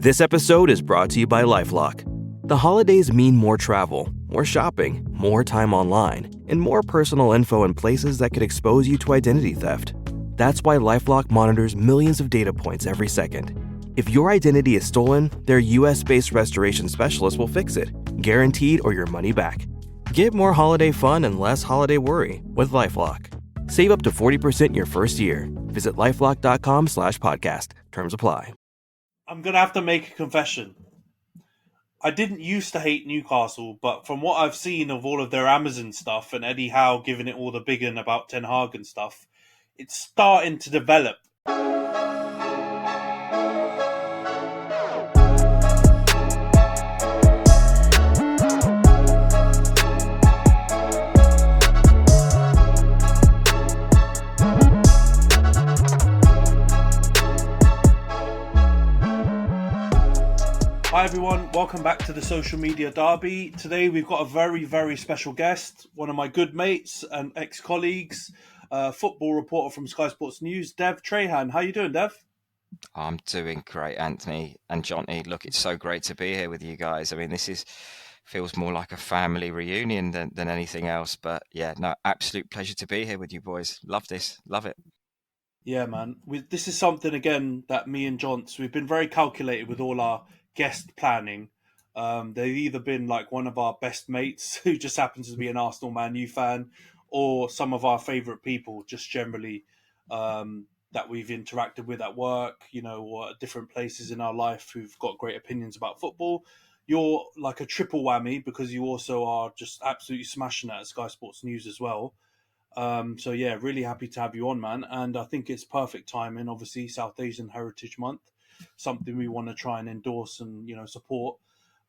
This episode is brought to you by LifeLock. The holidays mean more travel, more shopping, more time online, and more personal info in places that could expose you to identity theft. That's why LifeLock monitors millions of data points every second. If your identity is stolen, their US-based restoration specialist will fix it, guaranteed or your money back. Get more holiday fun and less holiday worry with LifeLock. Save up to 40% your first year. Visit LifeLock.com/podcast. Terms apply. I'm going to have to make a confession. I didn't used to hate Newcastle, but from what I've seen of all of their Amazon stuff and Eddie Howe giving it all the big un about Ten Hag and stuff, it's starting to develop. Hi everyone, welcome back to the Social Media Derby. Today we've got a very, very special guest, one of my good mates and ex-colleagues, football reporter from Sky Sports News, Dev Trehan. How you doing, Dev? I'm doing great, Anthony and Johnny. Look, it's so great to be here with you guys. I mean, feels more like a family reunion than anything else. But yeah, no, absolute pleasure to be here with you boys. Love this, love it. Yeah, man. This is something, again, that me and Johns, we've been very calculated with all our guest planning. They've either been like one of our best mates who just happens to be an Arsenal Man U fan, or some of our favourite people just generally that we've interacted with at work, or at different places in our life who've got great opinions about football. You're like a triple whammy because you also are just absolutely smashing it at Sky Sports News as well. So yeah, really happy to have you on, man. And I think it's perfect timing. Obviously, South Asian Heritage Month, something we want to try and endorse and support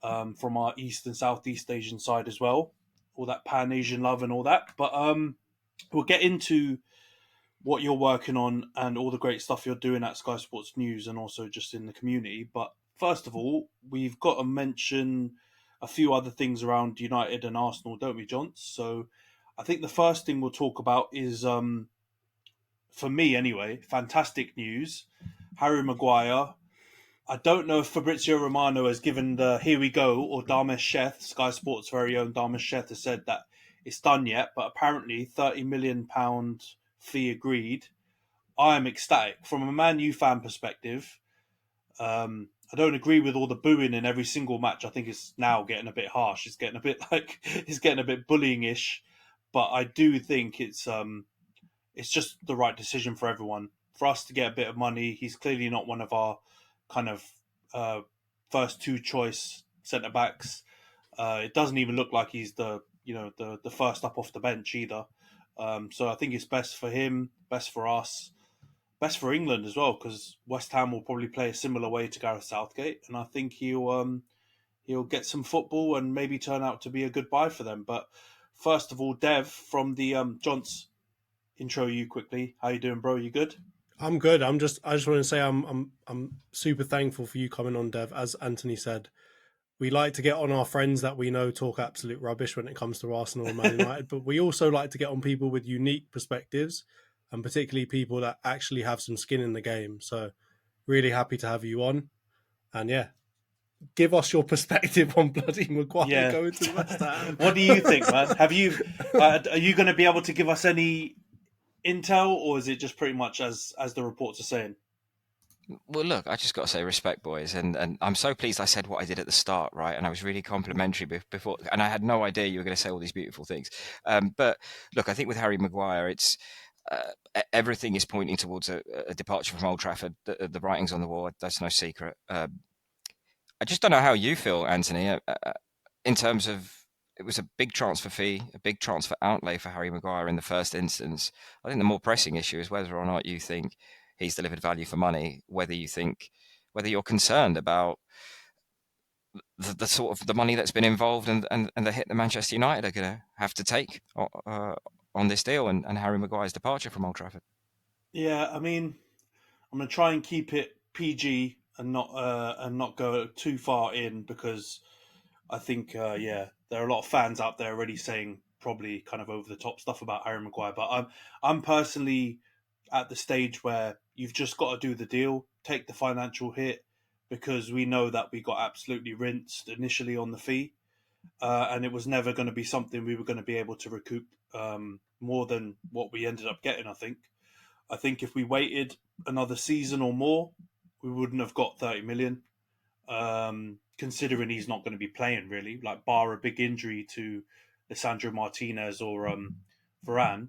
from our East and Southeast Asian side as well. All that Pan Asian love and all that. But we'll get into what you're working on and all the great stuff you're doing at Sky Sports News and also just in the community. But first of all, we've got to mention a few other things around United and Arsenal, don't we, John? So I think the first thing we'll talk about is, for me anyway, fantastic news. Harry Maguire. I don't know if Fabrizio Romano has given the here we go, or Dharmesh Sheth, Sky Sports' very own Dharmesh Sheth, has said that it's done yet, but apparently £30 million fee agreed. I am ecstatic. From a Man U fan perspective, I don't agree with all the booing in every single match. I think it's now getting a bit harsh. It's getting a bit bullying-ish. But I do think it's just the right decision for everyone. For us to get a bit of money, he's clearly not one of our kind of first two choice centre backs. It doesn't even look like he's the first up off the bench either. So I think it's best for him, best for us, best for England as well, because West Ham will probably play a similar way to Gareth Southgate, and I think he'll get some football and maybe turn out to be a good buy for them. But first of all, Dev, from the Johns, intro you quickly. How you doing, bro? You good? I'm good. I just want to say I'm super thankful for you coming on, Dev. As Anthony said, we like to get on our friends that we know talk absolute rubbish when it comes to Arsenal and Man United, but we also like to get on people with unique perspectives, and particularly people that actually have some skin in the game. So really happy to have you on. And yeah, give us your perspective on bloody Maguire going to West Ham. What do you think, man? Are you going to be able to give us any intel, or is it just pretty much as the reports are saying? Well, look, I just got to say respect, boys, and I'm so pleased I said what I did at the start, right? And I was really complimentary before, and I had no idea you were going to say all these beautiful things. But look, I think with Harry Maguire, it's everything is pointing towards a departure from Old Trafford. The writing's on the wall. That's no secret. I just don't know how you feel, Anthony, in terms of it was a big transfer fee, a big transfer outlay for Harry Maguire in the first instance. I think the more pressing issue is whether or not you think he's delivered value for money, whether you're concerned about the sort of the money that's been involved and the hit that Manchester United are going to have to take on this deal and Harry Maguire's departure from Old Trafford. Yeah, I mean, I'm going to try and keep it PG and not go too far in, because I think there are a lot of fans out there already saying probably kind of over the top stuff about Harry Maguire. But I'm personally at the stage where you've just got to do the deal, take the financial hit, because we know that we got absolutely rinsed initially on the fee, and it was never going to be something we were going to be able to recoup more than what we ended up getting. I think if we waited another season or more, we wouldn't have got 30 million. Considering he's not going to be playing really, like bar a big injury to Lisandro Martinez or Varane,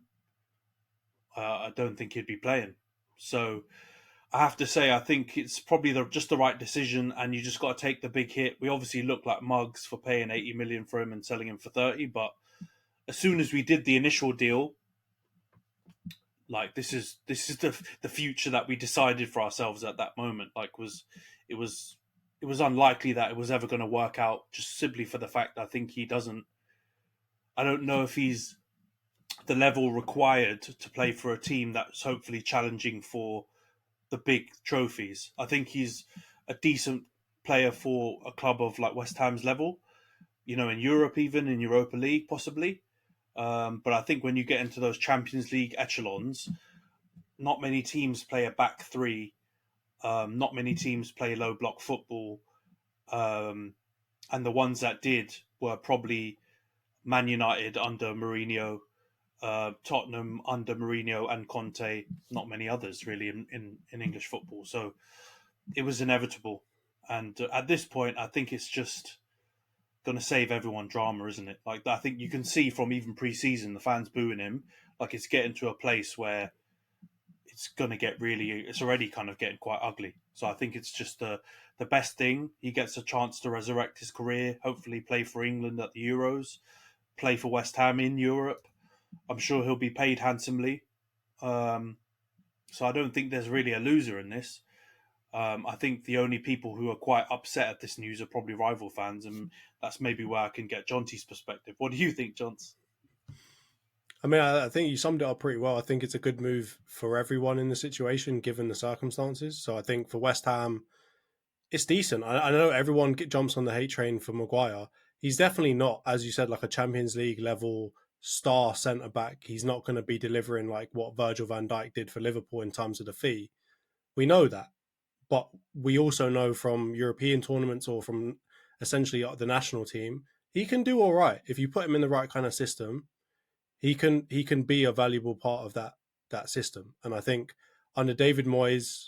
I don't think he'd be playing. So I have to say, I think it's probably just the right decision, and you just got to take the big hit. We obviously look like mugs for paying 80 million for him and selling him for 30, but as soon as we did the initial deal, like this is the future that we decided for ourselves at that moment. Like it was unlikely that it was ever going to work out, just simply for the fact I think he doesn't. I don't know if he's the level required to play for a team that's hopefully challenging for the big trophies. I think he's a decent player for a club of like West Ham's level, in Europe, even in Europa League, possibly. But I think when you get into those Champions League echelons, not many teams play a back three. Not many teams play low block football. And the ones that did were probably Man United under Mourinho, Tottenham under Mourinho and Conte, not many others really in English football. So it was inevitable. And at this point, I think it's just going to save everyone drama, isn't it? Like, I think you can see from even pre-season, the fans booing him, like it's getting to a place where it's going to get it's already kind of getting quite ugly. So I think it's just the best thing. He gets a chance to resurrect his career, hopefully play for England at the Euros, play for West Ham in Europe. I'm sure he'll be paid handsomely. So I don't think there's really a loser in this. I think the only people who are quite upset at this news are probably rival fans, and that's maybe where I can get Jonty's perspective. What do you think, Johns? I mean, I think you summed it up pretty well. I think it's a good move for everyone in the situation, given the circumstances. So I think for West Ham, it's decent. I know everyone jumps on the hate train for Maguire. He's definitely not, as you said, like a Champions League level star centre-back. He's not going to be delivering like what Virgil van Dijk did for Liverpool in terms of the fee. We know that. But we also know from European tournaments or from essentially the national team, he can do all right. If you put him in the right kind of system, he can be a valuable part of that system. And I think under David Moyes,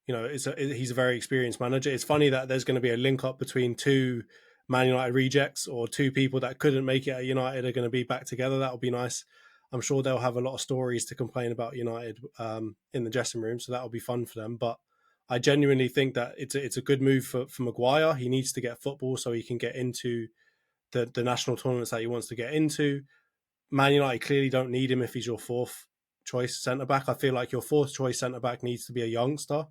he's a very experienced manager. It's funny that there's going to be a link up between two Man United rejects, or two people that couldn't make it at United are going to be back together. That'll be nice. I'm sure they'll have a lot of stories to complain about United in the dressing room, so that'll be fun for them. But I genuinely think that it's a good move for Maguire. He needs to get football so he can get into the national tournaments that he wants to get into. Man United clearly don't need him if he's your fourth choice centre-back. I feel like your fourth choice centre-back needs to be a youngster.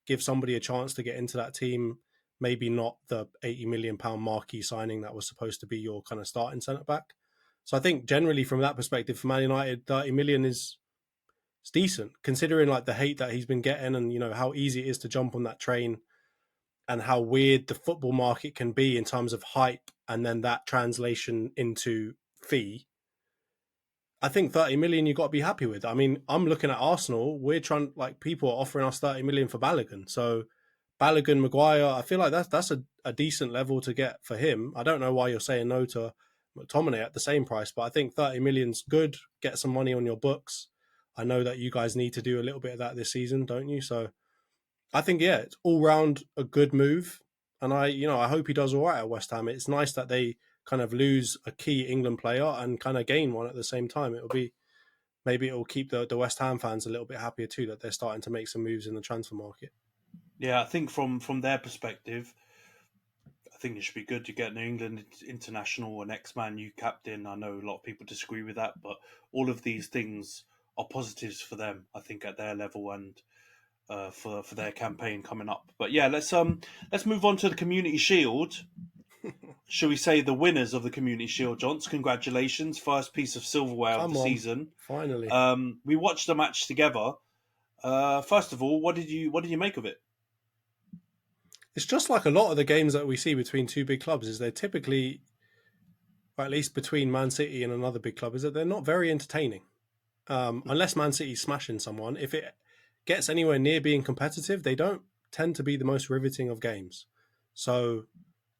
Give somebody a chance to get into that team. Maybe not the £80 million marquee signing that was supposed to be your kind of starting centre-back. So I think generally from that perspective, for Man United, 30 million is decent, considering like the hate that he's been getting, and how easy it is to jump on that train, and how weird the football market can be in terms of hype and then that translation into fee. I think 30 million you've got to be happy with. I mean, I'm looking at Arsenal. We're trying, like, people are offering us 30 million for Balogun. So Balogun, Maguire, I feel like that's a decent level to get for him. I don't know why you're saying no to McTominay at the same price, but I think 30 million's good. Get some money on your books. I know that you guys need to do a little bit of that this season, don't you? So I think, yeah, it's all round a good move. And I hope he does all right at West Ham. It's nice that they kind of lose a key England player and kind of gain one at the same time. Maybe it'll keep the West Ham fans a little bit happier too, that they're starting to make some moves in the transfer market. Yeah, I think from their perspective, I think it should be good to get an England international, an ex-Man U captain. I know a lot of people disagree with that, but all of these things are positives for them, I think, at their level and for their campaign coming up. But yeah, let's move on to the Community Shield. Shall we say the winners of the Community Shield, Johns? Congratulations. First piece of silverware of the season. Finally. We watched the match together. First of all, what did you make of it? It's just like a lot of the games that we see between two big clubs, is they're typically, or at least between Man City and another big club, is that they're not very entertaining. Unless Man City's smashing someone. If it gets anywhere near being competitive, they don't tend to be the most riveting of games. So,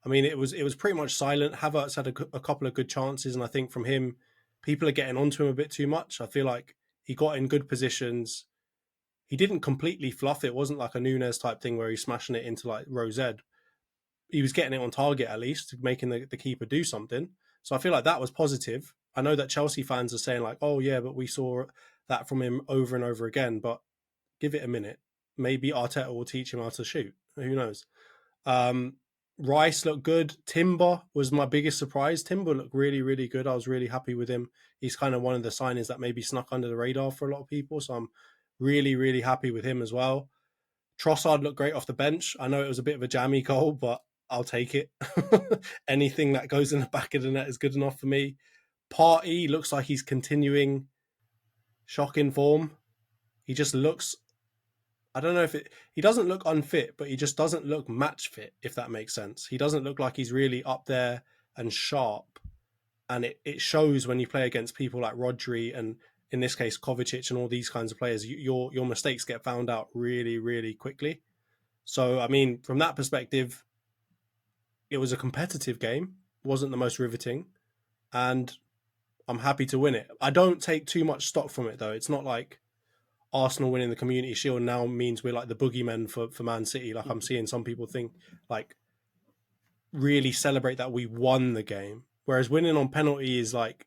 I mean, it was pretty much silent. Havertz had a couple of good chances, and I think from him, people are getting onto him a bit too much. I feel like he got in good positions. He didn't completely fluff it. It wasn't like a Nunes type thing where he's smashing it into like row Z. He was getting it on target at least, making the keeper do something. So I feel like that was positive. I know that Chelsea fans are saying like, oh yeah, but we saw that from him over and over again. But give it a minute. Maybe Arteta will teach him how to shoot. Who knows? Rice looked good. Timber was my biggest surprise. Timber looked really, really good. I was really happy with him. He's kind of one of the signings that maybe snuck under the radar for a lot of people. So I'm really, really happy with him as well. Trossard looked great off the bench. I know it was a bit of a jammy goal, but I'll take it. Anything that goes in the back of the net is good enough for me. Partey looks like he's continuing shocking form. He just looks, I don't know if he doesn't look unfit, but he just doesn't look match fit, if that makes sense. He doesn't look like he's really up there and sharp. And it shows when you play against people like Rodri and, in this case, Kovacic and all these kinds of players. Your mistakes get found out really, really quickly. So, I mean, from that perspective, it was a competitive game. It wasn't the most riveting. And I'm happy to win it. I don't take too much stock from it, though. It's not like Arsenal winning the Community Shield now means we're like the boogeymen for Man City. Like I'm seeing some people think, like, really celebrate that we won the game. Whereas winning on penalty is like,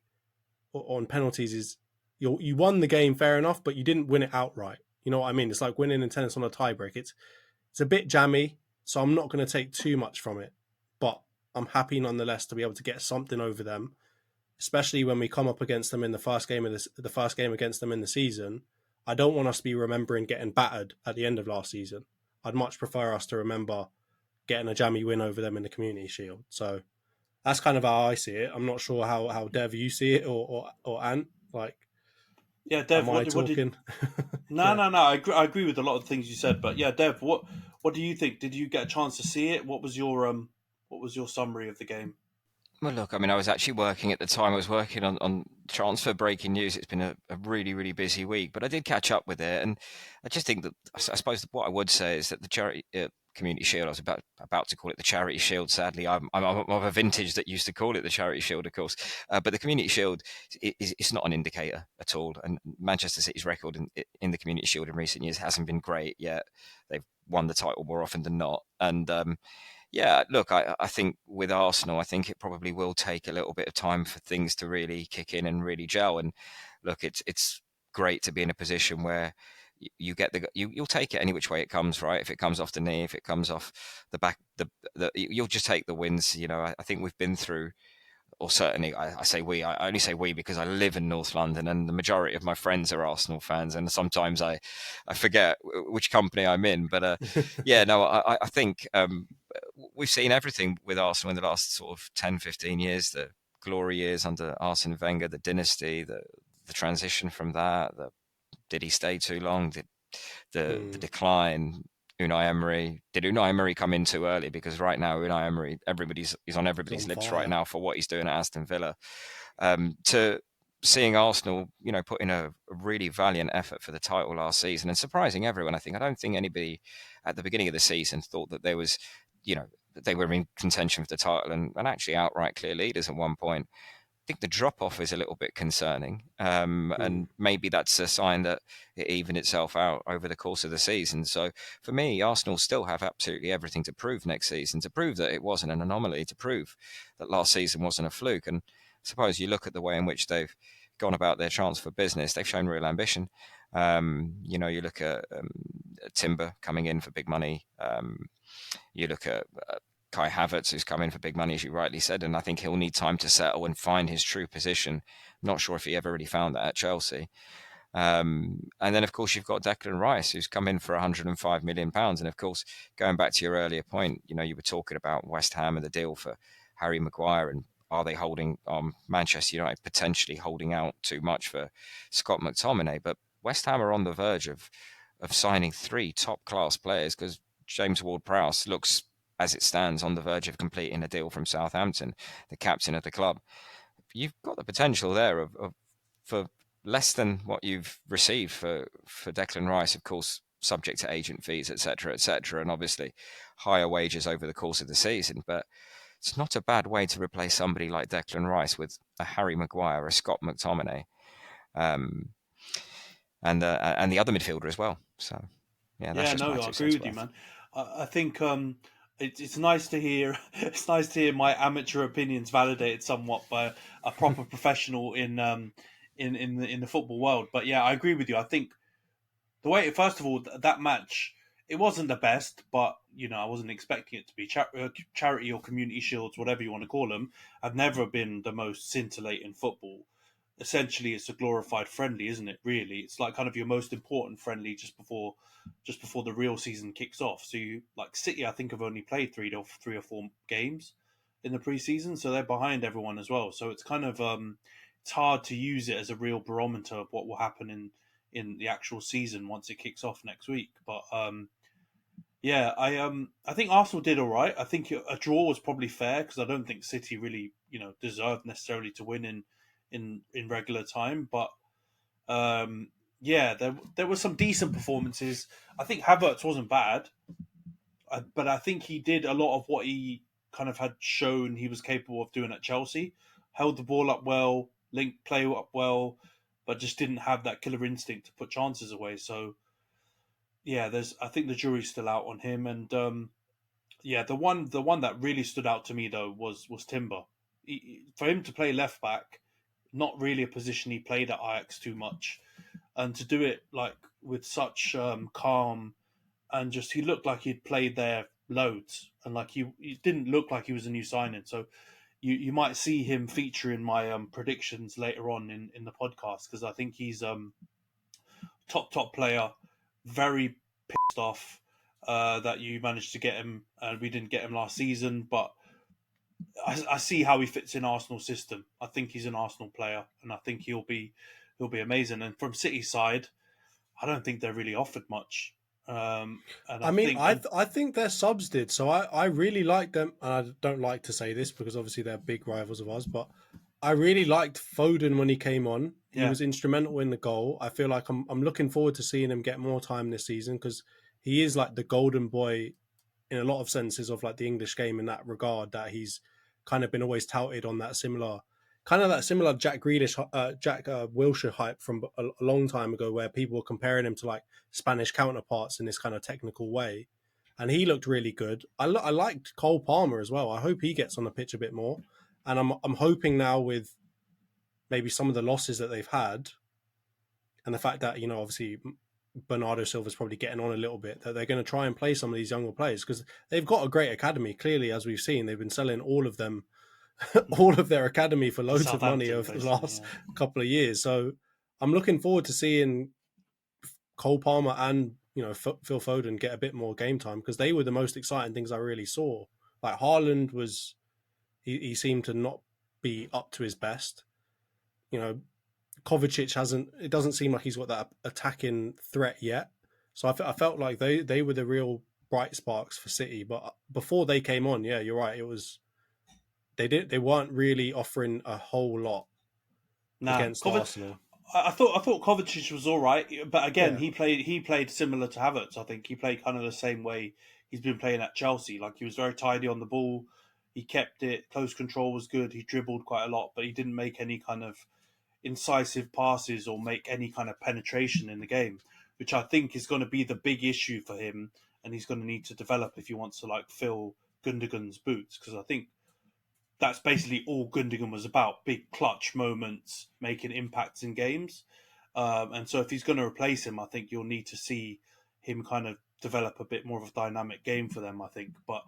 on penalties is, you won the game, fair enough, but you didn't win it outright. You know what I mean? It's like winning in tennis on a tiebreak. It's a bit jammy, so I'm not going to take too much from it. But I'm happy nonetheless to be able to get something over them, especially when we come up against them in the first game against them in the season. I don't want us to be remembering getting battered at the end of last season. I'd much prefer us to remember getting a jammy win over them in the Community Shield. So that's kind of how I see it. I'm not sure how Dev you see it or Ant. Like, yeah, Dev, am I talking? No. I agree with a lot of the things you said, but yeah, Dev, what do you think? Did you get a chance to see it? What was your summary of the game? Well, look, I mean, I was actually working at the time. I was working on transfer breaking news. It's been a really, really busy week, but I did catch up with it. And I just think that, I suppose what I would say is that the charity Community Shield, I was about to call it the Charity Shield. Sadly, I'm of a vintage that used to call it the Charity Shield, of course. But the Community Shield is not an indicator at all. And Manchester City's record in the Community Shield in recent years hasn't been great, yet they've won the title more often than not. And yeah, look, I think with Arsenal, I think it probably will take a little bit of time for things to really kick in and really gel. And look, it's great to be in a position where you get you'll take it any which way it comes, right? If it comes off the knee, if it comes off the back, you'll just take the wins. You know, I think we've been through, or certainly I say we, I only say we because I live in North London and the majority of my friends are Arsenal fans, and sometimes I forget which company I'm in. But yeah, no, I think we've seen everything with Arsenal in the last sort of 10, 15 years, the glory years under Arsene Wenger, the dynasty, the transition from that, did he stay too long? Did the decline? Unai Emery. Did Unai Emery come in too early? Because right now, Unai Emery, he's on everybody's lips right now for what he's doing at Aston Villa. To seeing Arsenal, you know, put in a really valiant effort for the title last season and surprising everyone. I don't think anybody at the beginning of the season thought that there was, you know, that they were in contention for the title and actually outright clear leaders at one point. I think the drop-off is a little bit concerning, and maybe that's a sign that it evened itself out over the course of the season. So for me, Arsenal still have absolutely everything to prove next season, to prove that it wasn't an anomaly, to prove that last season wasn't a fluke. And I suppose you look at the way in which they've gone about their transfer business, they've shown real ambition. You know, you look at Timber coming in for big money. You look at Kai Havertz, who's come in for big money, as you rightly said, and I think he'll need time to settle and find his true position. Not sure if he ever really found that at Chelsea. And then, of course, you've got Declan Rice, who's come in for £105 million. And, of course, going back to your earlier point, you know, you were talking about West Ham and the deal for Harry Maguire, and are they holding Manchester United potentially holding out too much for Scott McTominay? But West Ham are on the verge of signing 3 top-class players, because James Ward-Prowse looks, as it stands, on the verge of completing a deal from Southampton, the captain of the club. You've got the potential there of for less than what you've received for Declan Rice. Of course, subject to agent fees, etc., and obviously higher wages over the course of the season. But it's not a bad way to replace somebody like Declan Rice with a Harry Maguire, a Scott McTominay, and the other midfielder as well. So that's just my I 2 agree cents with you, worth. man. I think it's nice to hear. It's nice to hear my amateur opinions validated somewhat by a proper professional in the football world. But yeah, I agree with you. I think the way, first of all, that match, it wasn't the best, but I wasn't expecting it to be. Charity or community shields, whatever you want to call them, have never been the most scintillating football. Essentially, it's a glorified friendly, isn't it? Really, it's like kind of your most important friendly just before the real season kicks off. So you, like City, I think have only played three or four games in the preseason, so they're behind everyone as well. So it's kind of it's hard to use it as a real barometer of what will happen in the actual season once it kicks off next week. But I think Arsenal did all right. I think a draw was probably fair because I don't think City really deserved necessarily to win in regular time. But there were some decent performances. I think Havertz wasn't bad, but I think he did a lot of what he kind of had shown he was capable of doing at Chelsea. Held the ball up well, linked play up well, but just didn't have that killer instinct to put chances away. So I think the jury's still out on him. And the one that really stood out to me though was Timber. For him to play left back, not really a position he played at Ajax too much, and to do it like with such calm, and just he looked like he'd played there loads, and like he didn't look like he was a new signing. So you might see him feature in my predictions later on in the podcast, because I think he's top player. Very pissed off that you managed to get him and we didn't get him last season, but I see how he fits in Arsenal's system. I think he's an Arsenal player, and I think he'll be amazing. And from City's side, I don't think they're really offered much. I think their subs did. So I really liked them, and I don't like to say this because obviously they're big rivals of ours, but I really liked Foden when he came on. He was instrumental in the goal. I feel like I'm looking forward to seeing him get more time this season, because he is like the golden boy in a lot of senses of like the English game in that regard, that he's kind of been always touted on that similar Jack Grealish, Jack Wilshere hype from a long time ago, where people were comparing him to like Spanish counterparts in this kind of technical way. And he looked really good. I liked Cole Palmer as well. I hope he gets on the pitch a bit more. And I'm hoping now, with maybe some of the losses that they've had, and the fact that, obviously Bernardo Silva's probably getting on a little bit, that they're going to try and play some of these younger players, because they've got a great academy. Clearly, as we've seen, they've been selling all of them, all of their academy for loads of money over the last couple of years. So I'm looking forward to seeing Cole Palmer and Phil Foden get a bit more game time, because they were the most exciting things I really saw. Like Haaland was, he seemed to not be up to his best. Kovacic it doesn't seem like he's got that attacking threat yet. So I felt like they were the real bright sparks for City. But before they came on, yeah, you're right. It was, they weren't really offering a whole lot against Arsenal. I thought Kovacic was all right, but again, he played similar to Havertz. I think he played kind of the same way he's been playing at Chelsea. Like, he was very tidy on the ball. He kept it. Close control was good. He dribbled quite a lot, but he didn't make any kind of incisive passes or make any kind of penetration in the game, which I think is going to be the big issue for him, and he's going to need to develop if he wants to like fill Gundogan's boots, because I think that's basically all Gundogan was about: big clutch moments, making impacts in games. And so if he's going to replace him, I think you'll need to see him kind of develop a bit more of a dynamic game for them, I think. But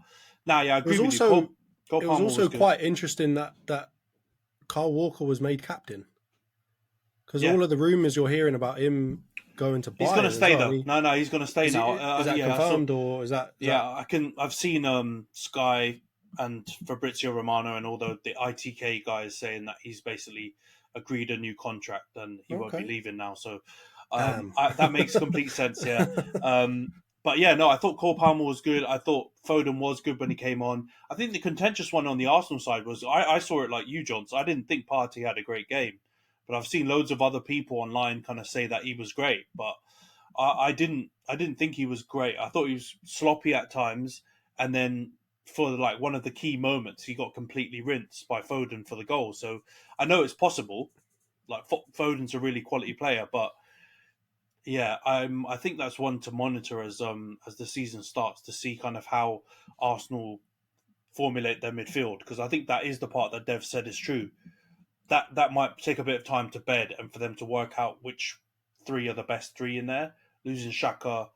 now, I agree with you. It was also quite interesting that Kyle Walker was made captain, because all of the rumours you're hearing about him going to Bayern. He's going to stay though. No, he's going to stay now. Is that confirmed, or is that? I've seen Sky and Fabrizio Romano and all the ITK guys saying that he's basically agreed a new contract and he won't be leaving now. So that makes complete sense. Yeah. But yeah, no, I thought Cole Palmer was good. I thought Foden was good when he came on. I think the contentious one on the Arsenal side was, I saw it like you, John. So I didn't think Partey had a great game, but I've seen loads of other people online kind of say that he was great. But I didn't think he was great. I thought he was sloppy at times, and then for like one of the key moments, he got completely rinsed by Foden for the goal. So I know it's possible. Like Foden's a really quality player, but yeah, I think that's one to monitor as the season starts, to see kind of how Arsenal formulate their midfield, because I think that is the part that Dev said is true. That might take a bit of time to bed and for them to work out which three are the best three in there. Losing Shaka,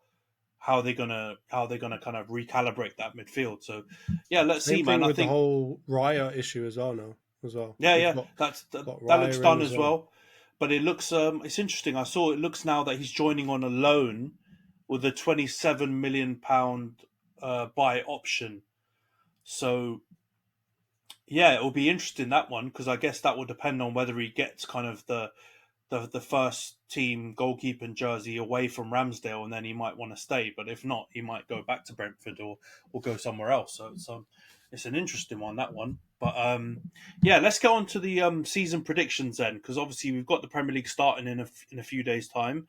how they're gonna kind of recalibrate that midfield. So yeah, let's see, Same man. thing I with the think whole Raya issue as well now. yeah, We've got that looks Raya in done as as well. well. But it looks it's interesting. I saw it looks now that he's joining on a loan with a £27 million buy option. So yeah, it will be interesting, that one, because I guess that will depend on whether he gets kind of the first team goalkeeping jersey away from Ramsdale, and then he might want to stay. But if not, he might go back to Brentford or go somewhere else. So it's an interesting one, that one. But yeah, let's go on to the season predictions then, because obviously we've got the Premier League starting in a few days' time,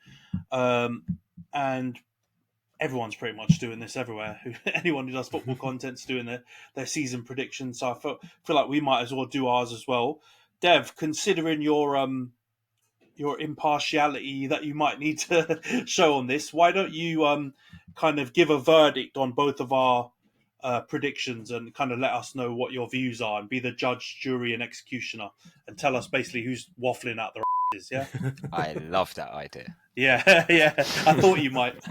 and everyone's pretty much doing this everywhere. Anyone who does football content's doing their season predictions. So I feel like we might as well do ours as well. Dev, considering your impartiality that you might need to show on this, why don't you kind of give a verdict on both of our predictions and kind of let us know what your views are, and be the judge, jury, and executioner, and tell us basically who's waffling out the is, yeah? I love that idea. Yeah, yeah. I thought you might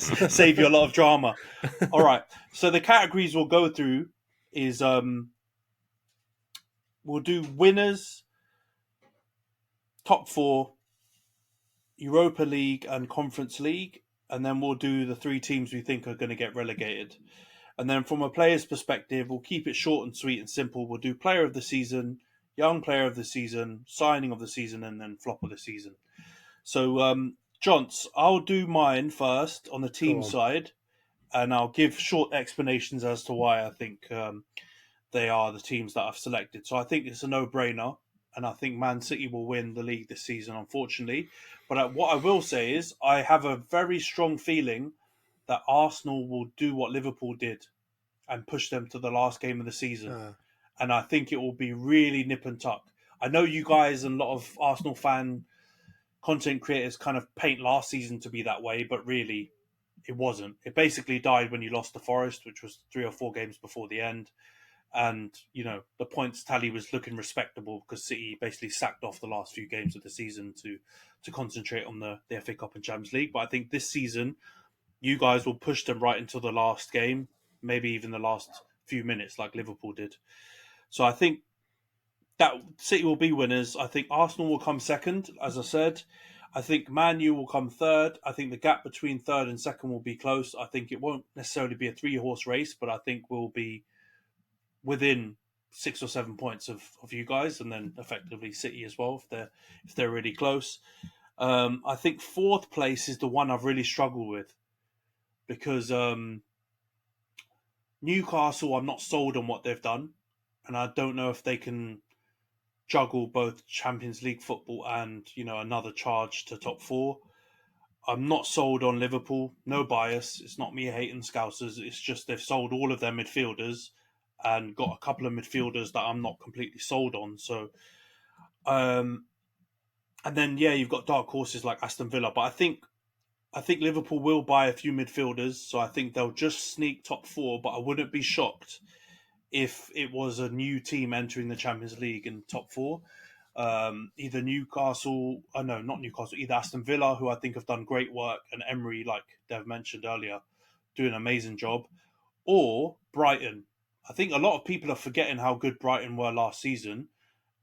save you a lot of drama. All right. So the categories we'll go through is we'll do winners, top four, Europa League, and Conference League, and then we'll do the three teams we think are going to get relegated. And then from a player's perspective, we'll keep it short and sweet and simple. We'll do player of the season, young player of the season, signing of the season, and then flop of the season. So, Johns, I'll do mine first on the team side, and I'll give short explanations as to why I think they are the teams that I've selected. So I think it's a no-brainer, and I think Man City will win the league this season, unfortunately. But what I will say is I have a very strong feeling that Arsenal will do what Liverpool did and push them to the last game of the season. And I think it will be really nip and tuck. I know you guys and a lot of Arsenal fan content creators kind of paint last season to be that way, but really it wasn't. It basically died when you lost to Forest, which was 3 or 4 games before the end. And, you know, the points tally was looking respectable because City basically sacked off the last few games of the season to concentrate on the FA Cup and Champions League. But I think this season, you guys will push them right until the last game, maybe even the last few minutes like Liverpool did. So I think that City will be winners. I think Arsenal will come second, as I said. I think Man U will come third. I think the gap between third and second will be close. I think it won't necessarily be a 3-horse race, but I think we'll be within 6 or 7 points of you guys, and then effectively City as well if they're really close. I think fourth place is the one I've really struggled with, because Newcastle, I'm not sold on what they've done, and I don't know if they can juggle both Champions League football and, you know, another charge to top four. I'm not sold on Liverpool. No bias. It's not me hating Scousers. It's just they've sold all of their midfielders and got a couple of midfielders that I'm not completely sold on. So, and then yeah, you've got dark horses like Aston Villa, but I think Liverpool will buy a few midfielders, so I think they'll just sneak top four. But I wouldn't be shocked if it was a new team entering the Champions League in top four. Either Newcastle, no, not Newcastle, either Aston Villa, who I think have done great work, and Emery, like Dev mentioned earlier, doing an amazing job, or Brighton. I think a lot of people are forgetting how good Brighton were last season,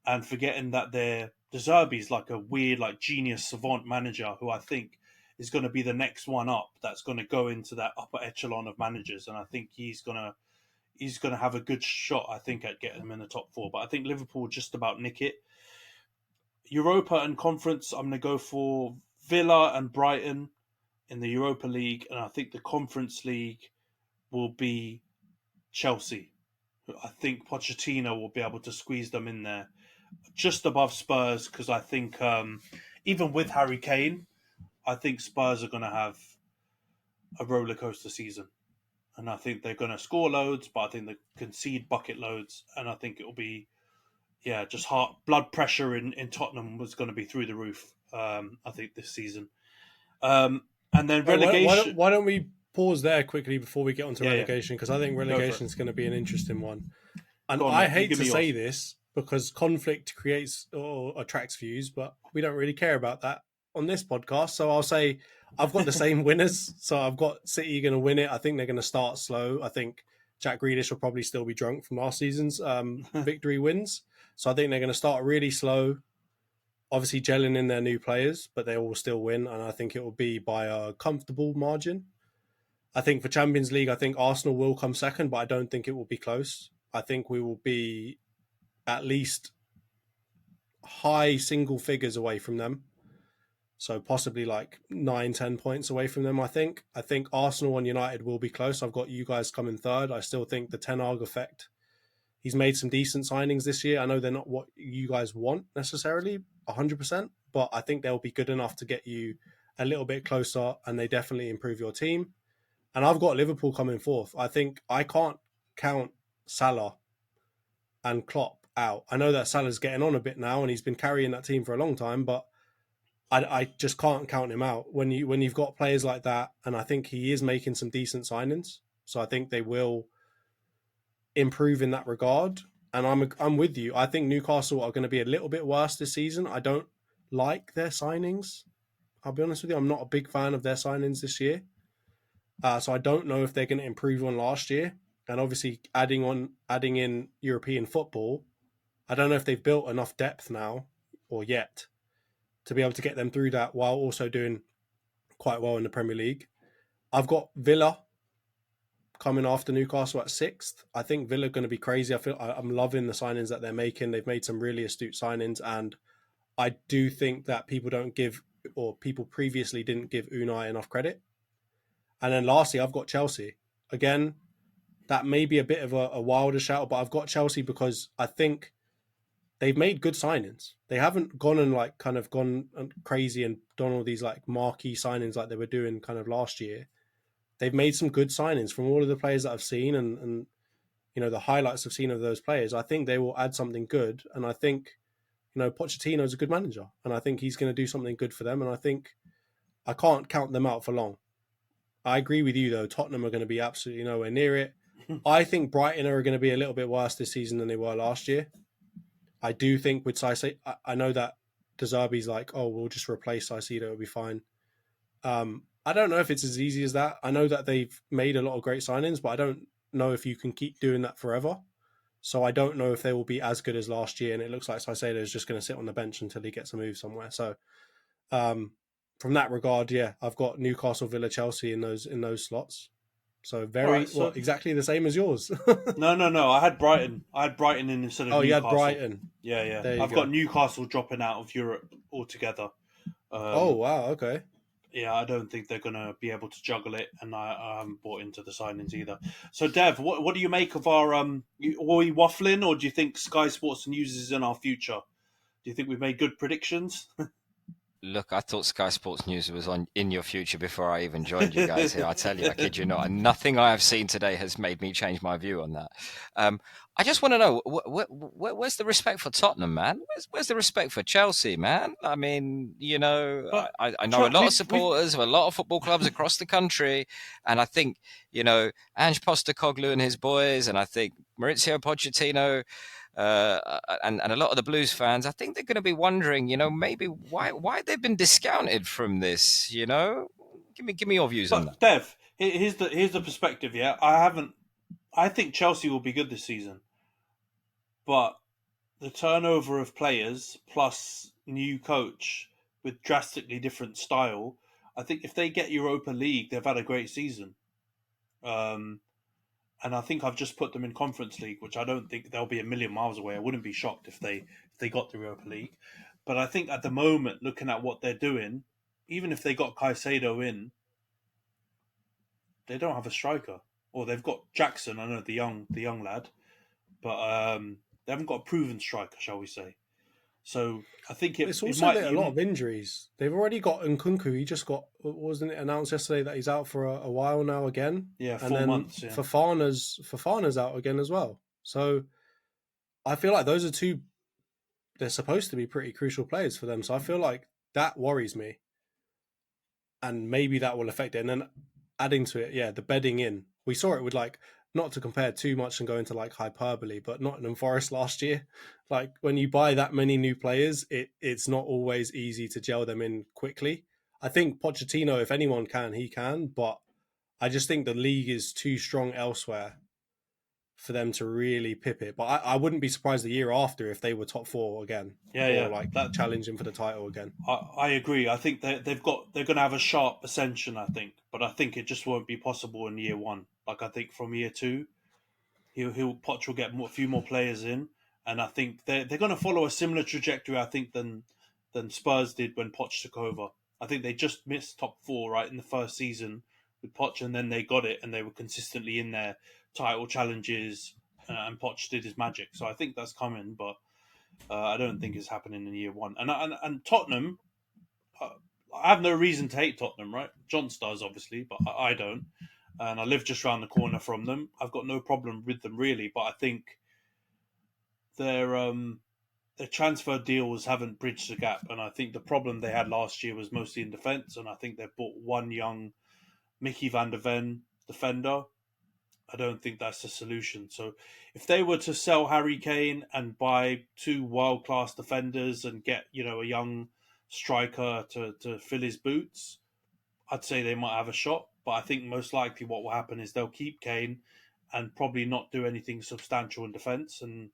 and forgetting that De Zerbi's like a weird, like genius savant manager who I think is going to be the next one up that's going to go into that upper echelon of managers, and I think he's going to have a good shot, I think, at getting them in the top four. But I think Liverpool will just about nick it. Europa and Conference, I'm going to go for Villa and Brighton in the Europa League, and I think the Conference League will be Chelsea. I think Pochettino will be able to squeeze them in there just above Spurs, because I think even with Harry Kane, I think Spurs are going to have a roller coaster season. And I think they're going to score loads, but I think they concede bucket loads. And I think it'll be, just blood pressure in Tottenham was going to be through the roof, I think, this season. And then relegation. Why don't we pause there quickly before we get onto Yeah, relegation? Because I think relegation is going to be an interesting one. And Go on, I mate. You hate give to me say yours. this because conflict creates or attracts views, but we don't really care about that on this podcast. So I'll say I've got the same winners. So I've got City going to win it. I think they're going to start slow. I think Jack Grealish will probably still be drunk from last season's victory wins. So I think they're going to start really slow, obviously gelling in their new players, but they will still win. And I think it will be by a comfortable margin. I think for Champions League, I think Arsenal will come second, but I don't think it will be close. I think we will be at least high single figures away from them. So possibly like 9-10 points away from them, I think. I think Arsenal and United will be close. I've got you guys coming third. I still think the Ten Hag effect. He's made some decent signings this year. I know they're not what you guys want necessarily, 100%, but I think they'll be good enough to get you a little bit closer, and they definitely improve your team. And I've got Liverpool coming fourth. I think I can't count Salah and Klopp out. I know that Salah's getting on a bit now, and he's been carrying that team for a long time, but I just can't count him out when you've got players like that. And I think he is making some decent signings, so I think they will improve in that regard. And I'm with you. I think Newcastle are going to be a little bit worse this season. I don't like their signings. I'll be honest with you. I'm not a big fan of their signings this year. So I don't know if they're going to improve on last year. And obviously adding in European football, I don't know if they've built enough depth now or yet to be able to get them through that while also doing quite well in the Premier League. I've got Villa coming after Newcastle at sixth. I think Villa are going to be crazy. I'm loving the signings that they're making. They've made some really astute signings, and I do think that people previously didn't give Unai enough credit. And then lastly, I've got Chelsea. Again, that may be a bit of a wilder shout, but I've got Chelsea because I think they've made good signings. They haven't gone and gone crazy and done all these like marquee signings like they were doing kind of last year. They've made some good signings from all of the players that I've seen and the highlights I've seen of those players. I think they will add something good. And I think, Pochettino's a good manager, and I think he's going to do something good for them. And I think I can't count them out for long. I agree with you, though. Tottenham are going to be absolutely nowhere near it. I think Brighton are going to be a little bit worse this season than they were last year. I do think with Caicedo, I know that De Zerbi's like, oh, we'll just replace Caicedo, it'll be fine. I don't know if it's as easy as that. I know that they've made a lot of great signings, but I don't know if you can keep doing that forever. So I don't know if they will be as good as last year. And it looks like Caicedo is just going to sit on the bench until he gets a move somewhere. So from that regard, yeah, I've got Newcastle, Villa, Chelsea in those slots. So exactly the same as yours. No. I had Brighton in instead of Newcastle. You had Brighton. Yeah. I've got Newcastle dropping out of Europe altogether. Wow. Okay. Yeah, I don't think they're going to be able to juggle it, and I haven't bought into the signings either. So, Dev, what do you make of our... are we waffling, or do you think Sky Sports News is in our future? Do you think we've made good predictions? Look, I thought Sky Sports News was in your future before I even joined you guys here. I tell you, I kid you not. And nothing I have seen today has made me change my view on that. I just want to know, where's the respect for Tottenham, man? Where's the respect for Chelsea, man? I mean, I know a lot of supporters of a lot of football clubs across the country. And I think, Ange Postecoglou and his boys, and I think Maurizio Pochettino, and a lot of the Blues fans, I think they're going to be wondering, maybe why they've been discounted from this. Give me your views on that. Dev, here's the perspective. Yeah, I think Chelsea will be good this season, but the turnover of players plus new coach with drastically different style, I think if they get Europa League, they've had a great season. And I think I've just put them in Conference League, which I don't think they'll be a million miles away. I wouldn't be shocked if they got the Europa League. But I think at the moment, looking at what they're doing, even if they got Caicedo in, they don't have a striker. Or they've got Jackson, I know the young lad, but they haven't got a proven striker, shall we say. So I think It's it also might a lot of injuries. They've already got Nkunku. He just got, wasn't it announced yesterday that he's out for a while now again? Yeah, and 4 then months. Yeah. Fofana's out again as well. So I feel like those are two. They're supposed to be pretty crucial players for them. So I feel like that worries me, and maybe that will affect it. And then adding to it, yeah, the bedding in. We saw it with like, not to compare too much and go into like hyperbole, but Nottingham Forest last year. Like when you buy that many new players, it's not always easy to gel them in quickly. I think Pochettino, if anyone can, he can, but I just think the league is too strong elsewhere for them to really pip it. But I wouldn't be surprised the year after if they were top four again, or like challenging for the title again. I agree. I think they're going to have a sharp ascension. I think, but I think it just won't be possible in year one. Like I think from year two, Poch will get a few more players in, and I think they're going to follow a similar trajectory. I think than Spurs did when Poch took over. I think they just missed top four right in the first season with Poch, and then they got it, and they were consistently in their title challenges, and Poch did his magic. So I think that's coming, but I don't think it's happening in year one. And Tottenham, I have no reason to hate Tottenham, right? John does, obviously, but I don't. And I live just around the corner from them. I've got no problem with them, really, but I think their transfer deals haven't bridged the gap. And I think the problem they had last year was mostly in defence, and I think they've bought one young Mickey van der Ven defender. I don't think that's the solution. So if they were to sell Harry Kane and buy two world-class defenders and get, a young striker to fill his boots, I'd say they might have a shot. But I think most likely what will happen is they'll keep Kane and probably not do anything substantial in defence. And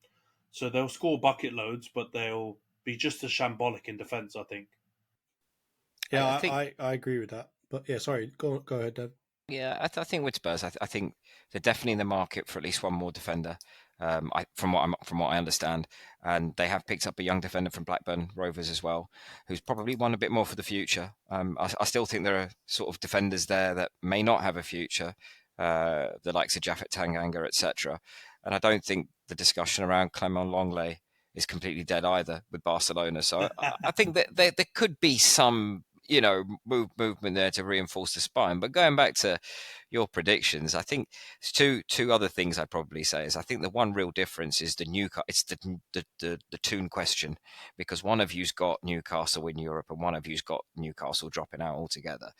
so they'll score bucket loads, but they'll be just as shambolic in defence, I think. Yeah, I agree with that. But yeah, sorry, go ahead, Dev. Yeah, I think with Spurs, I think they're definitely in the market for at least one more defender. From what I understand, and they have picked up a young defender from Blackburn Rovers as well, who's probably won a bit more for the future. I still think there are sort of defenders there that may not have a future, the likes of Japhet Tanganga, etc. And I don't think the discussion around Clement Longley is completely dead either with Barcelona. So I think that there could be some movement there to reinforce the spine. But going back to your predictions, I think two other things I'd probably say is I think the one real difference is it's the tune question, because one of you's got Newcastle in Europe and one of you's got Newcastle dropping out altogether.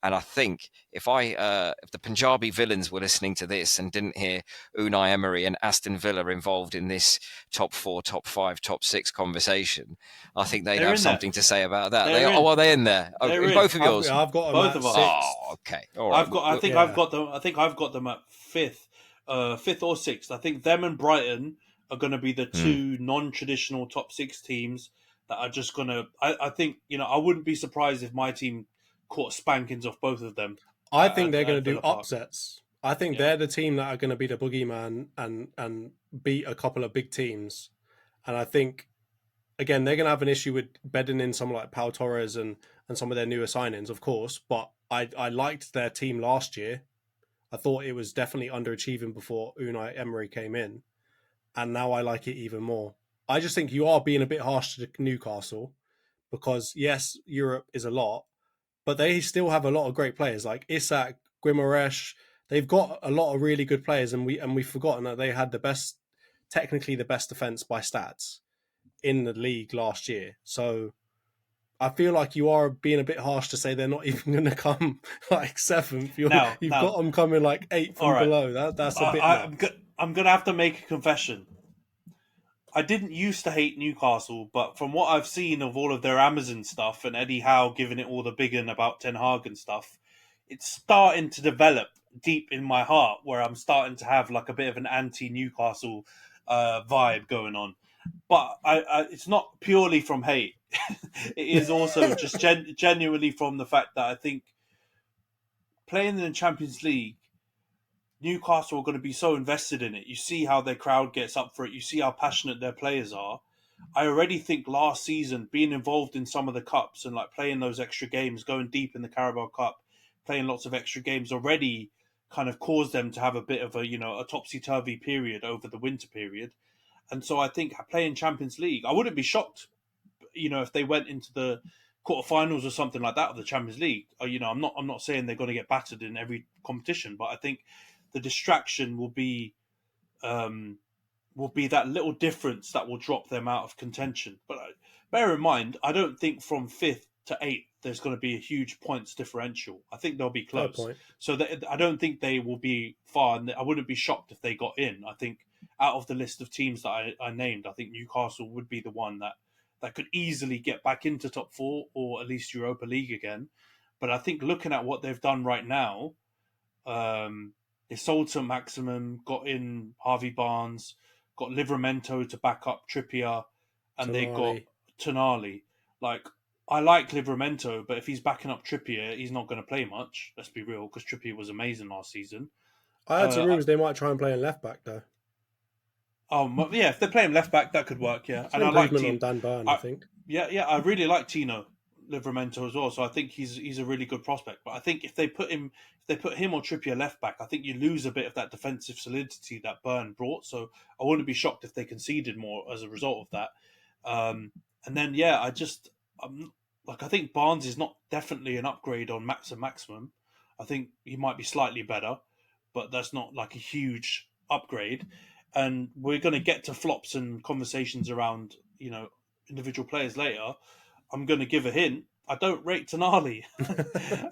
And I think if the Punjabi villains were listening to this and didn't hear Unai Emery and Aston Villa involved in this top 4, top 5, top 6 conversation, I think they'd have something to say about that. Are they in there? Both of yours? I've got them both at of us. 6. Oh, okay. All right. I think I've got them at fifth or 6th. I think them and Brighton are going to be the two non-traditional top 6 teams that are just going to. I think I wouldn't be surprised if my team caught spankings off both of them. I think they're going to do upsets. I think they're the team that are going to be the boogeyman and beat a couple of big teams. And I think, again, they're going to have an issue with bedding in someone like Pau Torres and some of their newer signings, of course. But I liked their team last year. I thought it was definitely underachieving before Unai Emery came in. And now I like it even more. I just think you are being a bit harsh to Newcastle because, yes, Europe is a lot, but they still have a lot of great players like Isak, Guimaraes. They've got a lot of really good players, and we've forgotten that they had technically the best defense by stats in the league last year. So I feel like you are being a bit harsh to say they're not even going to come like 7th. You've got them coming like 8th and below. That's a bit. I'm going to have to make a confession. I didn't used to hate Newcastle, but from what I've seen of all of their Amazon stuff and Eddie Howe giving it all the big un about Ten Hag and stuff, it's starting to develop deep in my heart where I'm starting to have like a bit of an anti-Newcastle vibe going on. But it's not purely from hate. It is also just genuinely from the fact that I think playing in the Champions League, Newcastle are going to be so invested in it. You see how their crowd gets up for it. You see how passionate their players are. I already think last season, being involved in some of the cups and like playing those extra games, going deep in the Carabao Cup, playing lots of extra games already kind of caused them to have a bit of a topsy-turvy period over the winter period. And so I think playing Champions League, I wouldn't be shocked if they went into the quarterfinals or something like that of the Champions League, I'm not saying they're going to get battered in every competition, but I think the distraction will be that little difference that will drop them out of contention. But bear in mind, I don't think from 5th to 8th there's going to be a huge points differential. I think they'll be close. Fair point. So I don't think they will be far, and I wouldn't be shocked if they got in. I think out of the list of teams that I named, I think Newcastle would be the one that could easily get back into top 4 or at least Europa League again. But I think looking at what they've done right now, they sold St. Maximum, got in Harvey Barnes, got Livramento to back up Trippier, and they got Tonali. Like, I like Livramento, but if he's backing up Trippier, he's not going to play much. Let's be real, because Trippier was amazing last season. I heard some rumours they might try and play in left back though. Oh yeah, if they're playing left back, that could work. Yeah, and I like on Dan Burn. I think. Yeah, I really like Tino Livramento as well. So I think he's a really good prospect. But I think if they put him or Trippier left back, I think you lose a bit of that defensive solidity that Burn brought. So I wouldn't be shocked if they conceded more as a result of that. And then I think Barnes is not definitely an upgrade on Maximum. I think he might be slightly better, but that's not like a huge upgrade. And we're going to get to flops and conversations around, individual players later. I'm going to give a hint. I don't rate Tonali.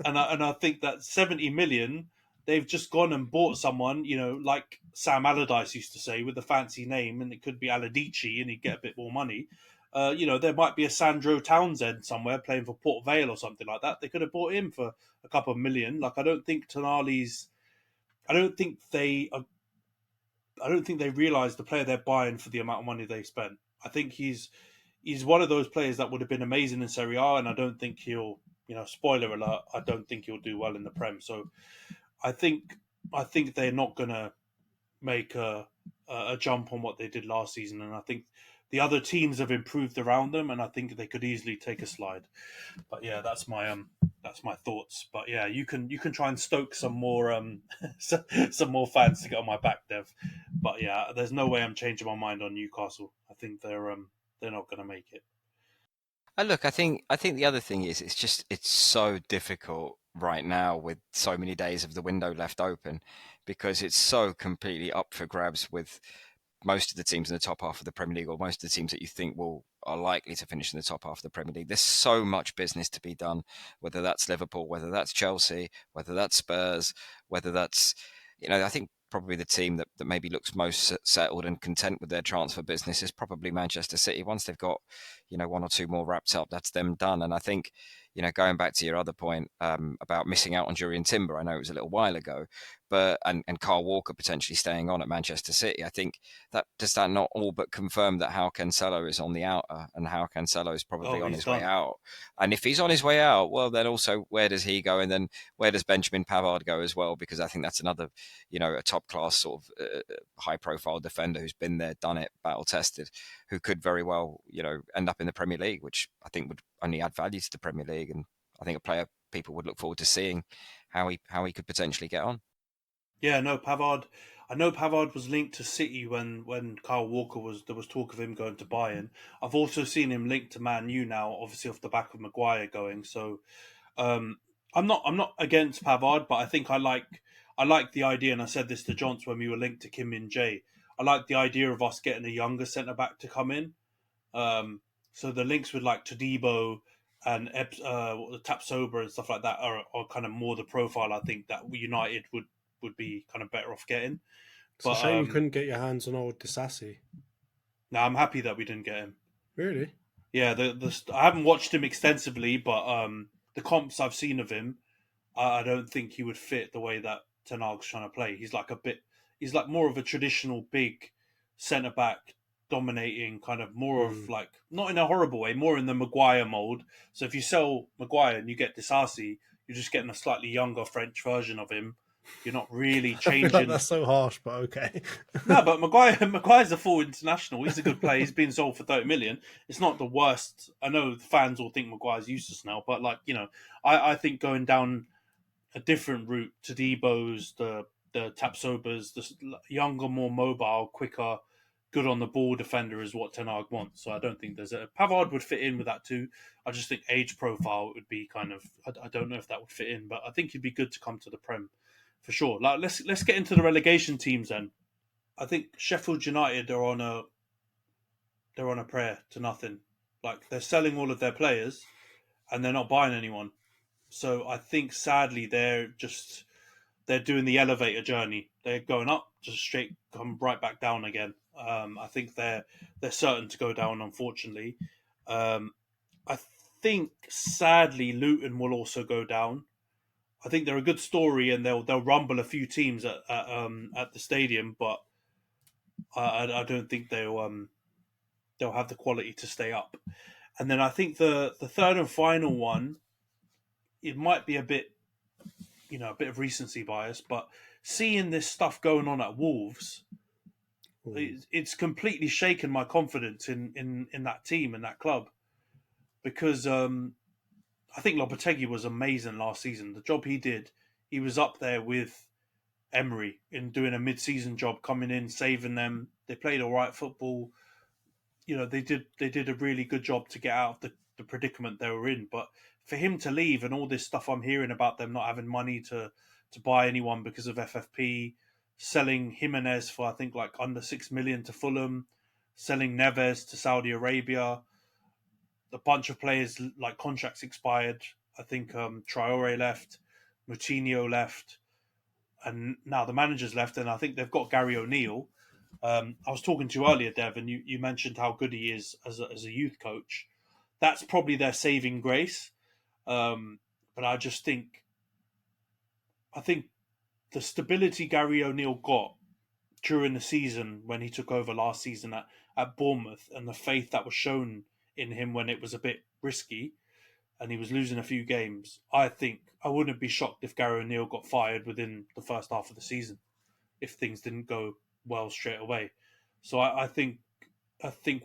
and I think that 70 million, they've just gone and bought someone, like Sam Allardyce used to say, with a fancy name, and it could be Allardyce and he'd get a bit more money. There might be a Sandro Townsend somewhere playing for Port Vale or something like that. They could have bought him for a couple of million. Like, I don't think they realise the player they're buying for the amount of money they spent. I think he's one of those players that would have been amazing in Serie A, and I don't think he'll, spoiler alert, I don't think he'll do well in the Prem. So I think they're not going to make a jump on what they did last season, and I think the other teams have improved around them, and I think they could easily take a slide. But yeah, that's my thoughts. But yeah, you can try and stoke some more some more fans to get on my back, Dev. But yeah, there's no way I'm changing my mind on Newcastle. I think they're not going to make it. Look, I think the other thing is it's so difficult right now with so many days of the window left open, because it's so completely up for grabs with most of the teams in the top half of the Premier League, or most of the teams that you think are likely to finish in the top half of the Premier League. There's so much business to be done, whether that's Liverpool, whether that's Chelsea, whether that's Spurs, whether that's, I think probably the team that maybe looks most settled and content with their transfer business is probably Manchester City. Once they've got, one or two more wrapped up, that's them done. And I think, going back to your other point about missing out on Jurriën Timber, I know it was a little while ago, but and Kyle Walker potentially staying on at Manchester City, I think does that not all but confirm that João Cancelo is on the outer, and João Cancelo is probably on his way out. And if he's on his way out, well, then also where does he go, and then where does Benjamin Pavard go as well? Because I think that's another, a top class sort of high profile defender who's been there, done it, battle tested, who could very well, end up in the Premier League, which I think would only add value to the Premier League, and I think a player people would look forward to seeing how he could potentially get on. Yeah, no, Pavard. I know Pavard was linked to City when Kyle Walker there was talk of him going to Bayern. I've also seen him linked to Man U now, obviously off the back of Maguire going. So I'm not against Pavard, but I think I like the idea, and I said this to Johns when we were linked to Kim Min Jae. I like the idea of us getting a younger centre back to come in. So the links with like Todibo and Tapsoba and stuff like that are kind of more the profile I think that United would be kind of better off getting. It's a shame you couldn't get your hands on old Disasi. No, I'm happy that we didn't get him. Really? Yeah, I haven't watched him extensively, but the comps I've seen of him, I don't think he would fit the way that Ten Hag's trying to play. He's like more of a traditional big centre back, dominating kind of more of like, not in a horrible way, more in the Maguire mold. So if you sell Maguire and you get Disasi, you're just getting a slightly younger French version of him. You're not really changing. I feel like that's so harsh, but okay. No, but Maguire's a full international. He's a good player. He's been sold for 30 million. It's not the worst. I know the fans all think Maguire's useless now, but I think going down a different route to Debo's, the Tapsobas, the younger, more mobile, quicker, good on the ball defender is what Ten Hag wants. So I don't think there's a Pavard would fit in with that too. I just think age profile would be kind of I don't know if that would fit in, but I think he'd be good to come to the Prem for sure. Like let's get into the relegation teams then. I think Sheffield United are on a prayer to nothing. Like they're selling all of their players and they're not buying anyone. So I think sadly they're doing the elevator journey. They're going up, just straight come right back down again. I think they're certain to go down, unfortunately. I think sadly Luton will also go down. I think they're a good story and they'll rumble a few teams at the stadium, but I don't think they'll have the quality to stay up. And then I think the third and final one, it might be a bit of recency bias, but seeing this stuff going on at Wolves, it's completely shaken my confidence in that team and that club, because I think Lopetegui was amazing last season. The job he did, he was up there with Emery in doing a mid-season job, coming in, saving them. They played all right football. They did a really good job to get out of the predicament they were in. But for him to leave and all this stuff I'm hearing about them not having money to buy anyone because of FFP, selling Jimenez for I think like under 6 million to Fulham, selling Neves to Saudi Arabia, a bunch of players like contracts expired. I think Traore left, Moutinho left, and now the manager's left, and I think they've got Gary O'Neill. I was talking to you earlier, Dev, and you mentioned how good he is as a youth coach. That's probably their saving grace. But I think the stability Gary O'Neill got during the season when he took over last season at Bournemouth, and the faith that was shown in him when it was a bit risky and he was losing a few games, I think I wouldn't be shocked if Gary O'Neill got fired within the first half of the season if things didn't go well straight away. So I think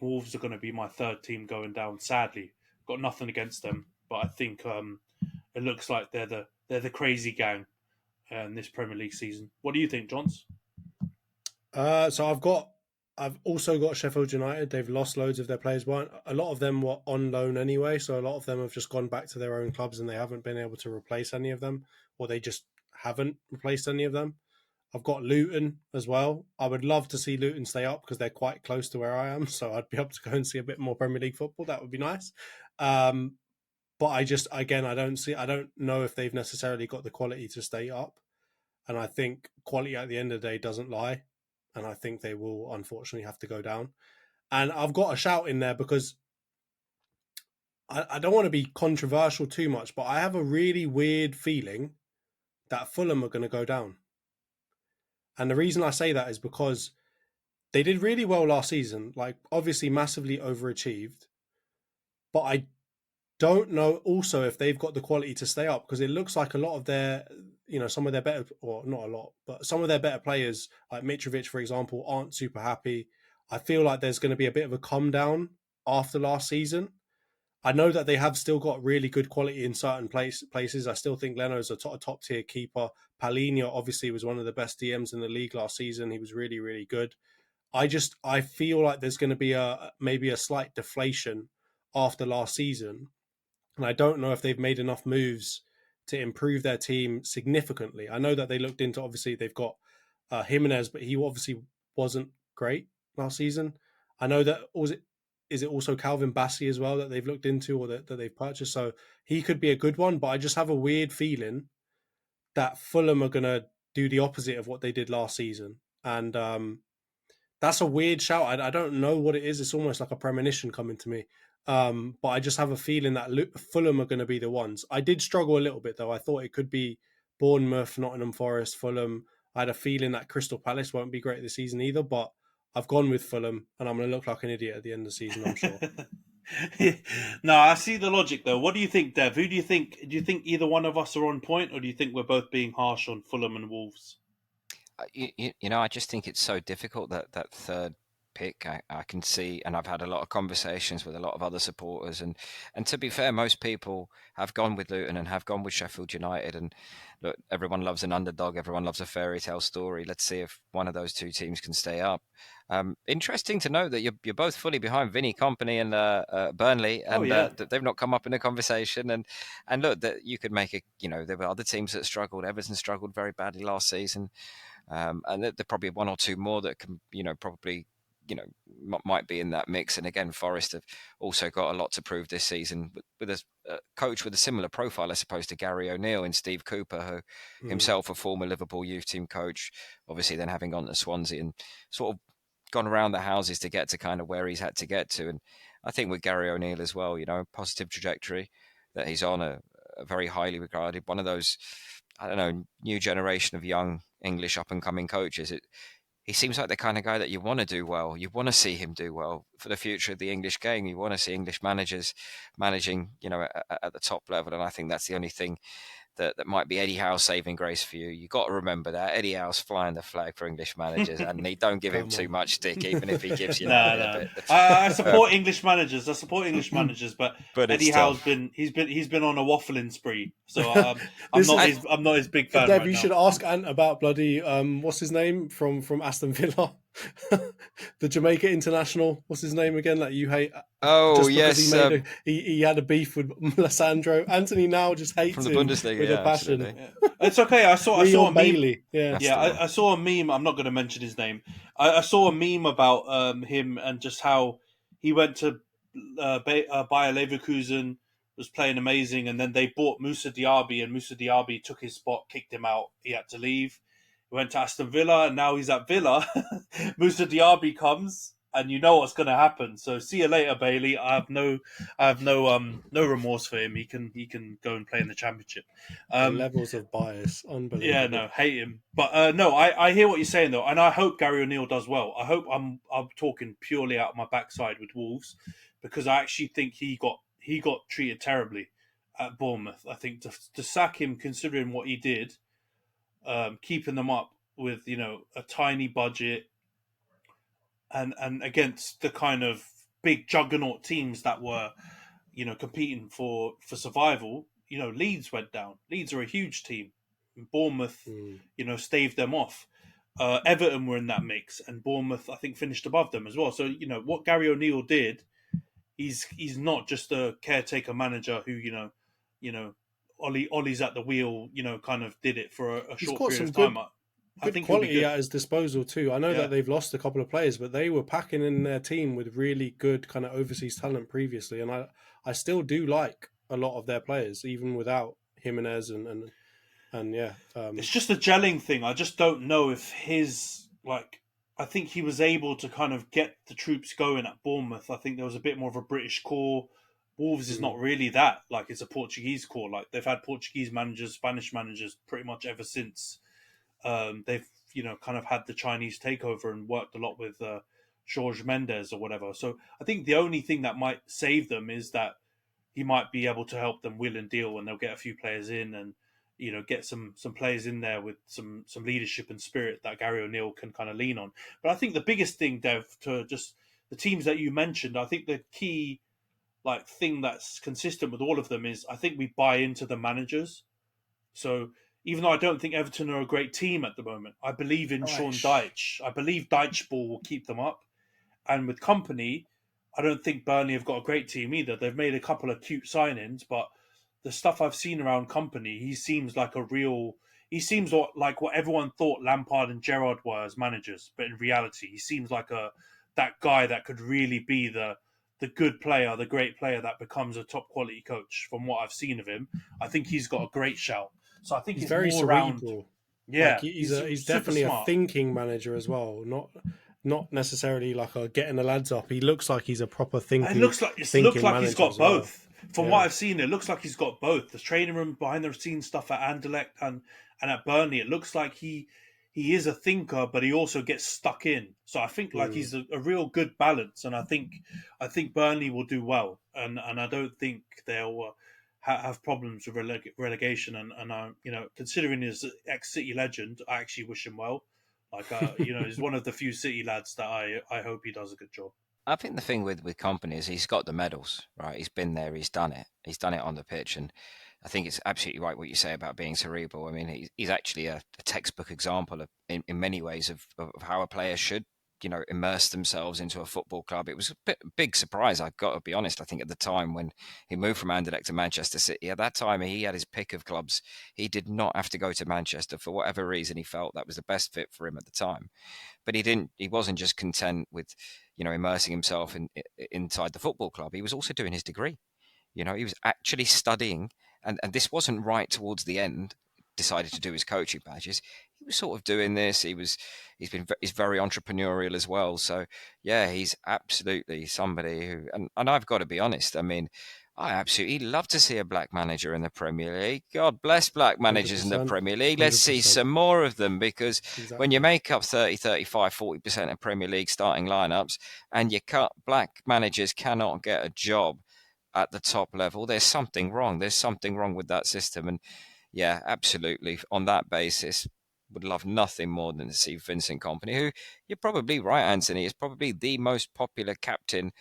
Wolves are going to be my third team going down. Sadly, got nothing against them, but I think it looks like they're the crazy gang in this Premier League season. What do you think, Johns? So I've also got Sheffield United. They've lost loads of their players. A lot of them were on loan anyway, so a lot of them have just gone back to their own clubs and they haven't been able to replace any of them, or they just haven't replaced any of them. I've got Luton as well. I would love to see Luton stay up because they're quite close to where I am, so I'd be able to go and see a bit more Premier League football. That would be nice. But I don't know if they've necessarily got the quality to stay up. And I think quality at the end of the day doesn't lie. And I think they will unfortunately have to go down. And I've got a shout in there because I don't want to be controversial too much, but I have a really weird feeling that Fulham are going to go down. And the reason I say that is because they did really well last season, like obviously massively overachieved. But I don't know also if they've got the quality to stay up, because it looks like a lot of their, some of their better, or not a lot, but some of their better players, like Mitrovic, for example, aren't super happy. I feel like there's going to be a bit of a calm down after last season. I know that they have still got really good quality in certain places. I still think Leno's a top tier keeper. Paulinho obviously was one of the best DMs in the league last season. He was really, really good. I feel like there's going to be maybe a slight deflation after last season. And I don't know if they've made enough moves to improve their team significantly. I know that they looked into, obviously they've got Jimenez, but he obviously wasn't great last season. I know that, is it also Calvin Bassey as well that they've looked into, or that they've purchased? So he could be a good one, but I just have a weird feeling that Fulham are going to do the opposite of what they did last season. And that's a weird shout. I don't know what it is. It's almost like a premonition coming to me. But I just have a feeling that Fulham are going to be the ones. I did struggle a little bit, though. I thought it could be Bournemouth, Nottingham Forest, Fulham. I had a feeling that Crystal Palace won't be great this season either, but I've gone with Fulham, and I'm going to look like an idiot at the end of the season, I'm sure. No, I see the logic, though. What do you think, Dev? Who do you think? Do you think either one of us are on point, or do you think we're both being harsh on Fulham and Wolves? I just think it's so difficult, that third pick. I can see, and I've had a lot of conversations with a lot of other supporters, and to be fair, most people have gone with Luton and have gone with Sheffield United. And look, everyone loves an underdog, everyone loves a fairy tale story. Let's see if one of those two teams can stay up. Interesting to know that you're both fully behind Vinny Company and Burnley, and that they've not come up in a conversation. And look, that you could make there were other teams that struggled. Everton struggled very badly last season. And there probably one or two more that can, probably, might be in that mix. And again, Forest have also got a lot to prove this season with a coach with a similar profile, I suppose, to Gary O'Neill and Steve Cooper, who himself a former Liverpool youth team coach, obviously then having gone to Swansea and sort of gone around the houses to get to kind of where he's had to get to. And I think with Gary O'Neill as well, positive trajectory that he's on, a very highly regarded, one of those, I don't know, new generation of young English up-and-coming coaches. He seems like the kind of guy that you want to do well. You want to see him do well for the future of the English game. You want to see English managers managing, at the top level. And I think that's the only thing that might be Eddie Howe's saving grace for you. You got to remember that Eddie Howe's flying the flag for English managers, and he don't give him too much stick, even if he gives you. No. I support English managers. But Eddie Howe's been on a waffling spree, so I'm not his big fan. Dev, right you now. should ask Ant about bloody what's his name from Aston Villa, the Jamaica international. What's his name again? That you hate. Oh yes, he had a beef with Lissandro. Anthony now just hates from the him Bundesliga with a passion. Yeah. It's okay. I saw a meme. Bailey. I saw a meme. I'm not going to mention his name. I saw a meme about him and just how he went to Bayer Leverkusen, was playing amazing, and then they bought Moussa Diaby, and Moussa Diaby took his spot, kicked him out. He had to leave. He went to Aston Villa, and now he's at Villa. Moussa Diaby comes, and you know what's going to happen. So see you later, Bailey. I have no remorse for him. He can go and play in the Championship. The levels of bias, unbelievable. Yeah, no, hate him. But no, I hear what you're saying though, and I hope Gary O'Neill does well. I hope I'm talking purely out of my backside with Wolves, because I actually think he got treated terribly at Bournemouth. I think to sack him, considering what he did, keeping them up with a tiny budget. And against the kind of big juggernaut teams that were, competing for survival, Leeds went down. Leeds are a huge team. Bournemouth, staved them off. Everton were in that mix, and Bournemouth, I think, finished above them as well. So, what Gary O'Neill did, he's not just a caretaker manager who, Ollie's at the wheel, kind of did it for a short period of time. I think quality at his disposal too. I know that they've lost a couple of players, but they were packing in their team with really good kind of overseas talent previously, and I still do like a lot of their players, even without Jimenez and it's just a gelling thing. I just don't know if I think he was able to kind of get the troops going at Bournemouth. I think there was a bit more of a British core. Wolves is not really that. Like, it's a Portuguese core. Like, they've had Portuguese managers, Spanish managers pretty much ever since. They've kind of had the Chinese takeover and worked a lot with Jorge Mendes or whatever. So I think the only thing that might save them is that he might be able to help them wheel and deal, and they'll get a few players in and get some players in there with some leadership and spirit that Gary O'Neill can kind of lean on. But I think the biggest thing, Dev, to just the teams that you mentioned, I think the key thing that's consistent with all of them is I think we buy into the managers. So even though I don't think Everton are a great team at the moment, I believe in Sean Dyche. I believe Dyche ball will keep them up. And with Company, I don't think Burnley have got a great team either. They've made a couple of cute signings, but the stuff I've seen around Company, he seems like like what everyone thought Lampard and Gerrard were as managers. But in reality, he seems like that guy that could really be the good player, the great player that becomes a top quality coach. From what I've seen of him, I think he's got a great shout. So I think he's it's very more cerebral. around. Yeah, he's definitely a thinking manager as well. Not necessarily like a getting the lads up. He looks like he's a proper thinking. It looks like he's got both. From what I've seen, it looks like he's got both. The training room, behind the scenes stuff at Anderlecht and at Burnley, it looks like he is a thinker, but he also gets stuck in. So I think he's a real good balance, and I think Burnley will do well, and I don't think they'll have problems with relegation. And considering his ex-City legend, I actually wish him well. Like, he's one of the few City lads that I hope he does a good job. I think the thing with Company is he's got the medals, right? He's been there, he's done it. He's done it on the pitch. And I think it's absolutely right what you say about being cerebral. I mean, he's actually a textbook example in many ways of how a player should, immerse themselves into a football club. It was a big surprise, I've got to be honest. I think at the time when he moved from Anderlecht to Manchester City, at that time he had his pick of clubs. He did not have to go to Manchester for whatever reason. He felt that was the best fit for him at the time. But he wasn't just content with, immersing himself inside the football club. He was also doing his degree. He was actually studying, and this wasn't right towards the end. Decided to do his coaching badges. He was sort of doing this. He's very entrepreneurial as well. So yeah, he's absolutely somebody who, and I've got to be honest. I mean, I absolutely love to see a black manager in the Premier League. God bless black managers in the Premier League. Let's see 100%. some more of them, because Exactly. when you make up 30, 35, 40% of Premier League starting lineups and you cut, black managers cannot get a job at the top level, there's something wrong. There's something wrong with that system. And yeah, absolutely. On that basis, would love nothing more than to see Vincent Kompany, who, you're probably right, Anthony, is probably the most popular captain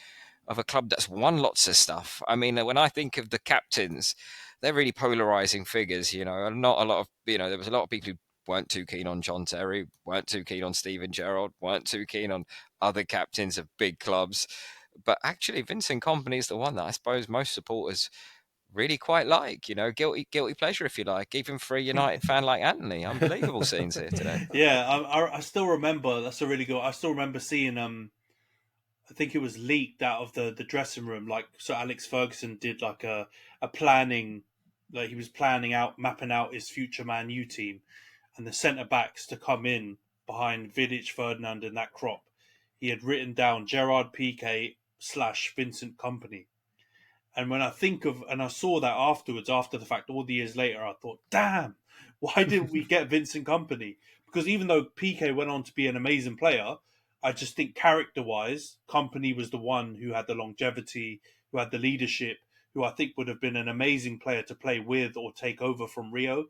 of a club that's won lots of stuff. I mean, when I think of the captains, they're really polarizing figures, and not a lot of, there was a lot of people who weren't too keen on John Terry, weren't too keen on Steven Gerrard, weren't too keen on other captains of big clubs. But actually, Vincent Kompany is the one that I suppose most supporters really quite like, guilty pleasure, if you like, even for a United fan like Anthony. Unbelievable scenes here today. Yeah, I still remember. That's a really good. I still remember seeing I think it was leaked out of the dressing room. Like, Sir Alex Ferguson did like a planning, like he was mapping out his future Man U team, and the centre backs to come in behind Vidic, Ferdinand, and that crop. He had written down Gerard Piqué / Vincent Kompany. And when I saw that afterwards, after the fact, all the years later, I thought, damn, why didn't we get Vincent Kompany? Because even though Piqué went on to be an amazing player, I just think character-wise, Kompany was the one who had the longevity, who had the leadership, who I think would have been an amazing player to play with or take over from Rio.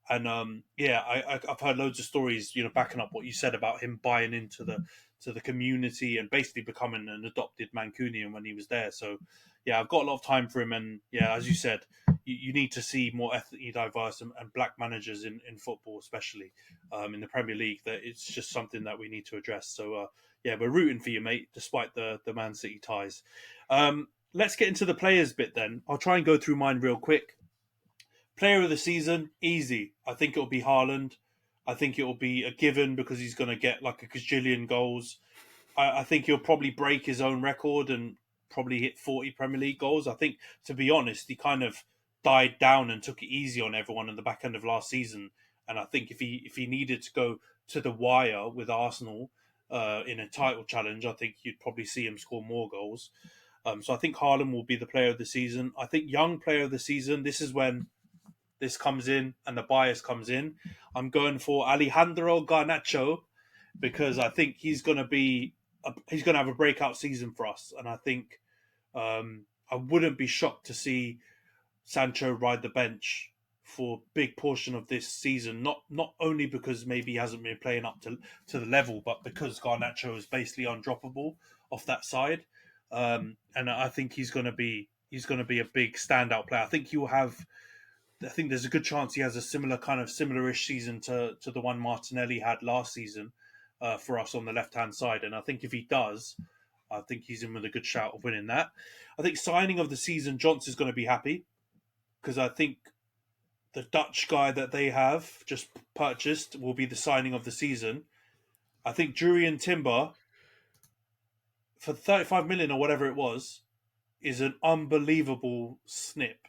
And I've heard loads of stories, backing up what you said about him buying into the community and basically becoming an adopted Mancunian when he was there. So yeah, I've got a lot of time for him. And yeah, as you said, you need to see more ethnically diverse and black managers in football, especially in the Premier League. That it's just something that we need to address. So yeah, we're rooting for you, mate, despite the Man City ties. Let's get into the players bit then. I'll try and go through mine real quick. Player of the season, easy. I think it'll be Haaland. I think it will be a given because he's going to get like a gajillion goals. I think he'll probably break his own record and probably hit 40 Premier League goals. I think, to be honest, he kind of died down and took it easy on everyone in the back end of last season. And I think if he needed to go to the wire with Arsenal in a title challenge, I think you'd probably see him score more goals. So I think Haaland will be the player of the season. I think young player of the season, this is when this comes in and the bias comes in. I'm going for Alejandro Garnacho because I think he's going to have a breakout season for us, and I think I wouldn't be shocked to see Sancho ride the bench for a big portion of this season. Not only because maybe he hasn't been playing up to the level, but because Garnacho is basically undroppable off that side, and I think he's going to be a big standout player. I think there's a good chance he has a similar-ish season to the one Martinelli had last season for us on the left-hand side. And I think if he does, I think he's in with a good shout of winning that. I think signing of the season, Johnson's going to be happy because I think the Dutch guy that they have just purchased will be the signing of the season. I think Jurriën Timber, for 35 million or whatever it was, is an unbelievable snip.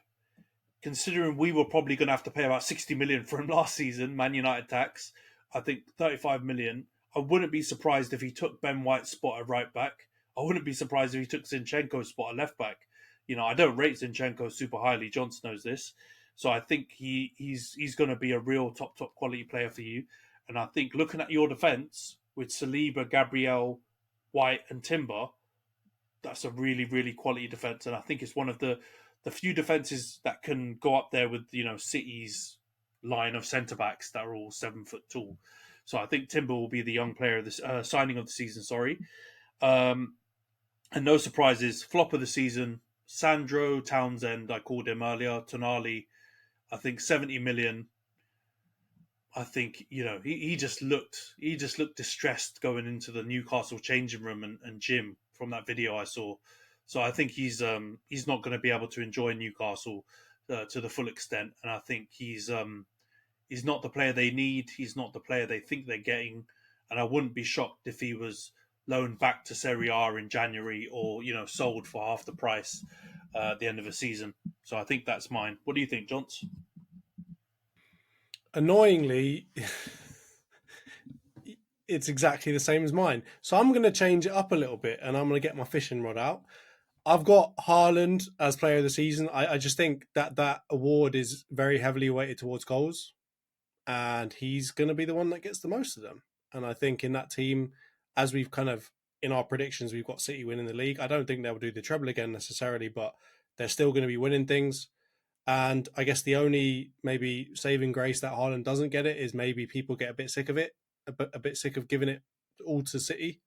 Considering we were probably going to have to pay about 60 million for him last season, Man United tax, I think 35 million. I wouldn't be surprised if he took Ben White's spot at right back. I wouldn't be surprised if he took Zinchenko's spot at left back. I don't rate Zinchenko super highly. Johnson knows this. So I think he's going to be a real top quality player for you. And I think looking at your defence with Saliba, Gabriel, White and Timber, that's a really, really quality defence. And I think it's one of the few defences that can go up there with, City's line of centre-backs that are all 7 foot tall. So I think Timber will be the young player of this signing of the season. Sorry, and no surprises. Flop of the season: Sandro Townsend. I called him earlier. Tonali. I think 70 million. I think he just looked distressed going into the Newcastle changing room and gym from that video I saw. So I think he's not going to be able to enjoy Newcastle to the full extent, and I think he's not the player they need. He's not the player they think they're getting, and I wouldn't be shocked if he was loaned back to Serie A in January or sold for half the price at the end of the season. So I think that's mine. What do you think, Johns? Annoyingly, it's exactly the same as mine. So I'm going to change it up a little bit, and I'm going to get my fishing rod out. I've got Haaland as player of the season. I just think that award is very heavily weighted towards goals, and he's going to be the one that gets the most of them. And I think in that team, as we've kind of, in our predictions, we've got City winning the league. I don't think they'll do the treble again necessarily, but they're still going to be winning things. And I guess the only maybe saving grace that Haaland doesn't get it is maybe people get a bit sick of it, a bit sick of giving it all to City.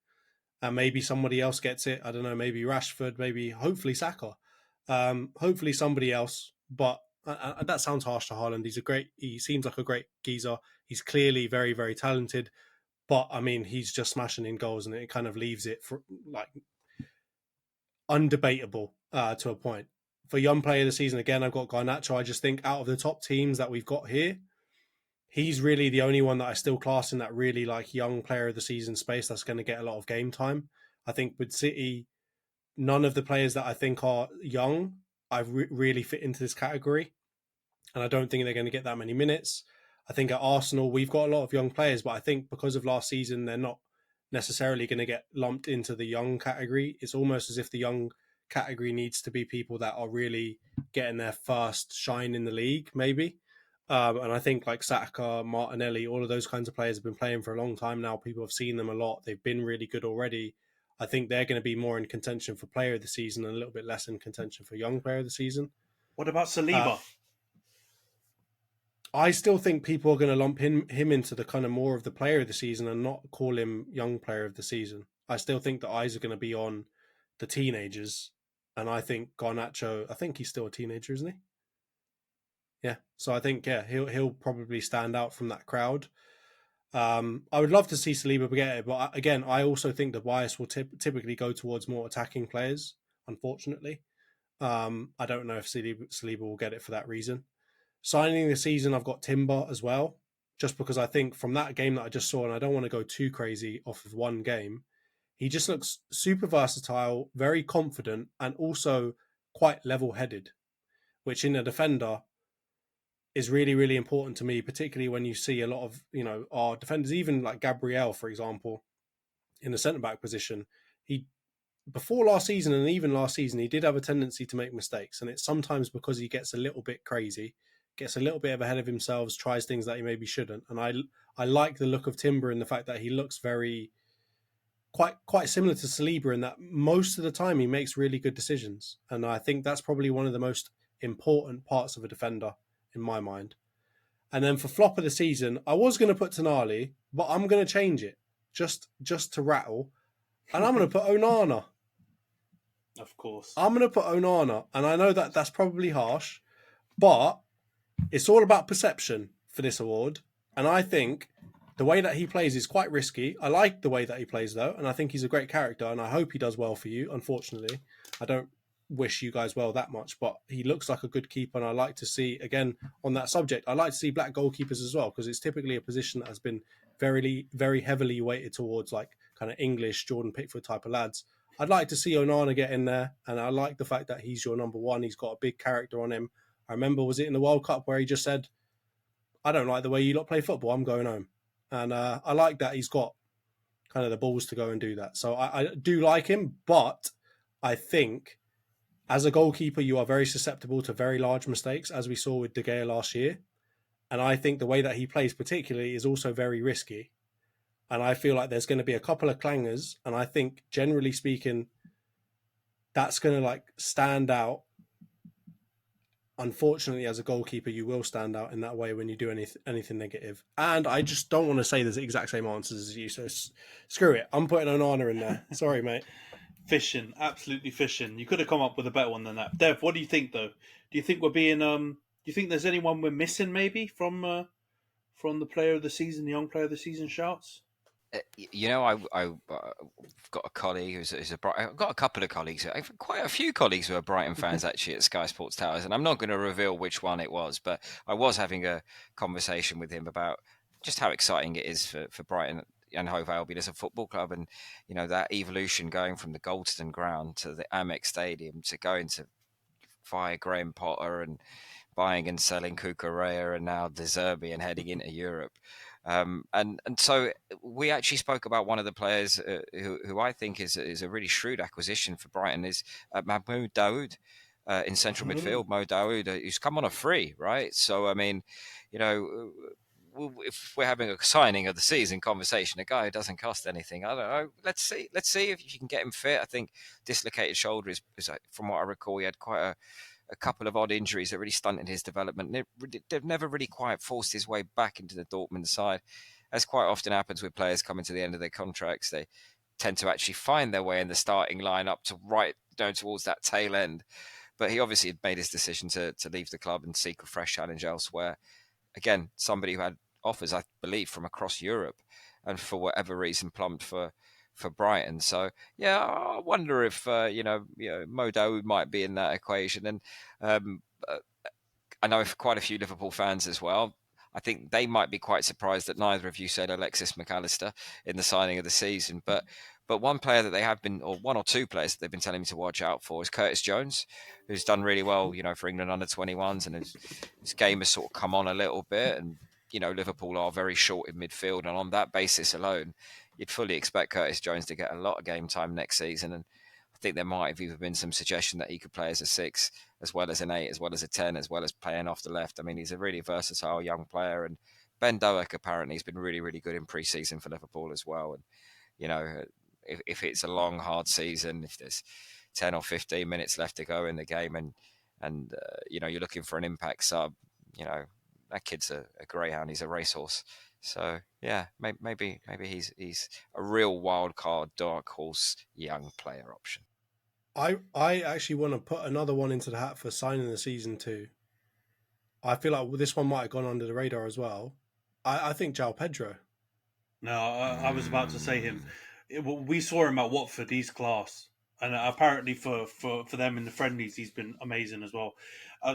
And maybe somebody else gets it. I don't know, maybe Rashford, maybe hopefully Saka. Hopefully somebody else. But that sounds harsh to Haaland. He seems like a great geezer. He's clearly very, very talented. But I mean, he's just smashing in goals, and it kind of leaves it for like undebatable to a point. For young player of the season, again, I've got Garnacho. I just think out of the top teams that we've got here, he's really the only one that I still class in that really like young player of the season space that's going to get a lot of game time. I think with City, none of the players that I think are young, really fit into this category. And I don't think they're going to get that many minutes. I think at Arsenal, we've got a lot of young players, but I think because of last season, they're not necessarily going to get lumped into the young category. It's almost as if the young category needs to be people that are really getting their first shine in the league, maybe. And I think like Saka, Martinelli, all of those kinds of players have been playing for a long time now. People have seen them a lot. They've been really good already. I think they're going to be more in contention for player of the season and a little bit less in contention for young player of the season. What about Saliba? I still think people are going to lump him into the kind of more of the player of the season and not call him young player of the season. I still think the eyes are going to be on the teenagers. And I think Garnacho, I think he's still a teenager, isn't he? Yeah. So I think, he'll probably stand out from that crowd. I would love to see Saliba get it, but again, I also think the bias will typically go towards more attacking players, unfortunately. I don't know if Saliba will get it for that reason. Signing the season, I've got Timber as well, just because I think from that game that I just saw, and I don't want to go too crazy off of one game, he just looks super versatile, very confident, and also quite level-headed, which in a defender is really, really important to me, particularly when you see a lot of, our defenders, even like Gabriel, for example, in the centre-back position. Before last season and even last season, he did have a tendency to make mistakes. And it's sometimes because he gets a little bit crazy, gets a little bit ahead of himself, tries things that he maybe shouldn't. And I like the look of Timber in the fact that he looks quite similar to Saliba in that most of the time he makes really good decisions. And I think that's probably one of the most important parts of a defender in my mind. And then for flop of the season, I was going to put Tonali, but I'm going to change it just to rattle. And I'm going to put Onana. Of course. I'm going to put Onana. And I know that that's probably harsh, but it's all about perception for this award. And I think the way that he plays is quite risky. I like the way that he plays, though, and I think he's a great character, and I hope he does well for you. Unfortunately, I don't wish you guys well that much, but he looks like a good keeper, and I like to see, again, on that subject, I like to see black goalkeepers as well, because it's typically a position that has been very, very heavily weighted towards like kind of English Jordan Pickford type of lads. I'd like to see Onana get in there, and I like the fact that he's your number one. He's got a big character on him. I remember, was it in the World Cup where he just said, I don't like the way you lot play football, I'm going home. And I like that he's got kind of the balls to go and do that. So I do like him, but I think as a goalkeeper, you are very susceptible to very large mistakes, as we saw with De Gea last year. And I think the way that he plays particularly is also very risky. And I feel like there's going to be a couple of clangers. And I think, generally speaking, that's going to like stand out. unfortunately, as a goalkeeper, you will stand out in that way when you do anything negative. And I just don't want to say there's the exact same answers as you, so screw it. I'm putting Onana in there. Sorry, mate. Fishing, absolutely fishing. You could have come up with a better one than that. Dev, what do you think though? Do you think we're being Do you think there's anyone we're missing maybe from the player of the season, the young player of the season shouts? I've got a colleague who's I've got a couple of colleagues, quite a few colleagues who are Brighton fans actually at Sky Sports Towers, and I'm not going to reveal which one it was, but I was having a conversation with him about just how exciting it is for Brighton and Hove Albion as a football club, and that evolution going from the Goldstone Ground to the Amex Stadium to going to via Graham Potter and buying and selling Cucurella and now De Zerbi and heading into Europe. And so we actually spoke about one of the players who I think is a really shrewd acquisition for Brighton is Mahmoud Daoud in central midfield. Mo Daoud, who's come on a free, right? So, I mean, if we're having a signing of the season conversation, a guy who doesn't cost anything, I don't know. Let's see if you can get him fit. I think dislocated shoulder is from what I recall, he had quite a couple of odd injuries that really stunted his development. They've never really quite forced his way back into the Dortmund side. As quite often happens with players coming to the end of their contracts, they tend to actually find their way in the starting lineup to right down towards that tail end. But he obviously had made his decision to leave the club and seek a fresh challenge elsewhere. Again, somebody who had offers, I believe, from across Europe, and for whatever reason plumped for Brighton. So yeah, I wonder if Mo Daoud might be in that equation. And I know quite a few Liverpool fans as well. I think they might be quite surprised that neither of you said Alexis McAllister in the signing of the season. But one player that they have been, or one or two players that they've been telling me to watch out for is Curtis Jones, who's done really well, for England under 21s, and his game has sort of come on a little bit. And Liverpool are very short in midfield, and on that basis alone, you'd fully expect Curtis Jones to get a lot of game time next season. And I think there might have even been some suggestion that he could play as a 6, as well as an 8, as well as a 10, as well as playing off the left. I mean, he's a really versatile young player. And Ben Doak apparently has been really, really good in pre-season for Liverpool as well. And, if it's a long, hard season, if there's 10 or 15 minutes left to go in the game and you're looking for an impact sub, that kid's a greyhound. He's a racehorse. So yeah, maybe he's a real wild card, dark horse, young player option. I actually want to put another one into the hat for signing the season too. I feel like this one might have gone under the radar as well. I think João Pedro. No, I was about to say him. We saw him at Watford. He's class, and apparently for them in the friendlies, he's been amazing as well.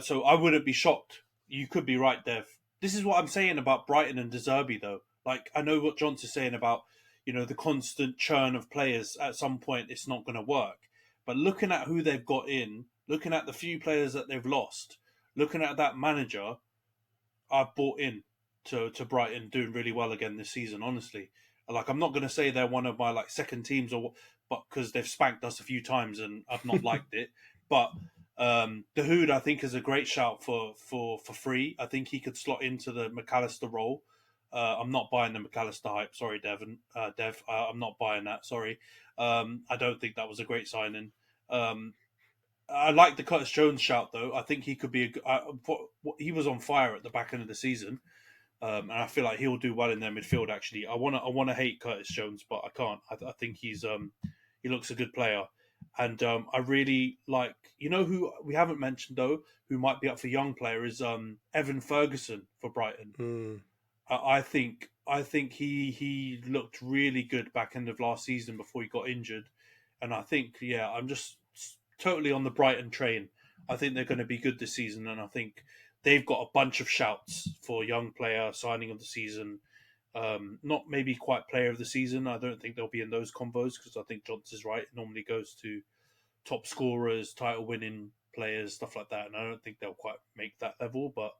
So I wouldn't be shocked. You could be right, Dev. This is what I'm saying about Brighton and De Zerbi, though. Like, I know what John's saying about, the constant churn of players. At some point, it's not going to work. But looking at who they've got in, looking at the few players that they've lost, looking at that manager, I've bought in to Brighton doing really well again this season, honestly. Like, I'm not going to say they're one of my, second teams, but because they've spanked us a few times and I've not liked it. But Dahoud, I think, is a great shout for free. I think he could slot into the McAllister role. I'm not buying the McAllister hype. Sorry, Dev. I'm not buying that. Sorry. I don't think that was a great signing. I like the Curtis Jones shout, though. I think he could be he was on fire at the back end of the season. And I feel like he'll do well in their midfield. Actually, I want to hate Curtis Jones, but I can't. I think he looks a good player, and I really like. Who we haven't mentioned though, who might be up for young player is Evan Ferguson for Brighton. I think he looked really good back end of last season before he got injured, and I think I'm just totally on the Brighton train. I think they're going to be good this season, and I think they've got a bunch of shouts for young player signing of the season. Not maybe quite player of the season. I don't think they'll be in those combos because I think Johnson's right. It normally goes to top scorers, title winning players, stuff like that. And I don't think they'll quite make that level. But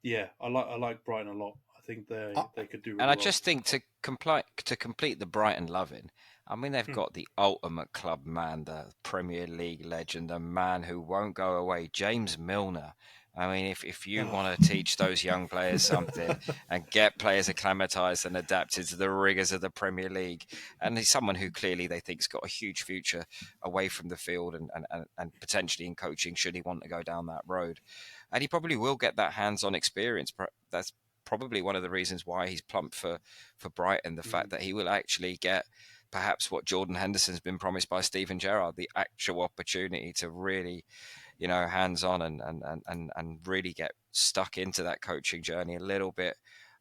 yeah, I like Brighton a lot. I think they could do really well. And I just think to complete the Brighton loving, I mean, they've got the ultimate club man, the Premier League legend, the man who won't go away, James Milner. I mean, if you want to teach those young players something and get players acclimatized and adapted to the rigors of the Premier League, and he's someone who clearly they think's got a huge future away from the field and potentially in coaching, should he want to go down that road, and he probably will get that hands-on experience. That's probably one of the reasons why he's plumped for Brighton. The fact that he will actually get perhaps what Jordan Henderson's been promised by Steven Gerrard, the actual opportunity to really, hands on and really get stuck into that coaching journey a little bit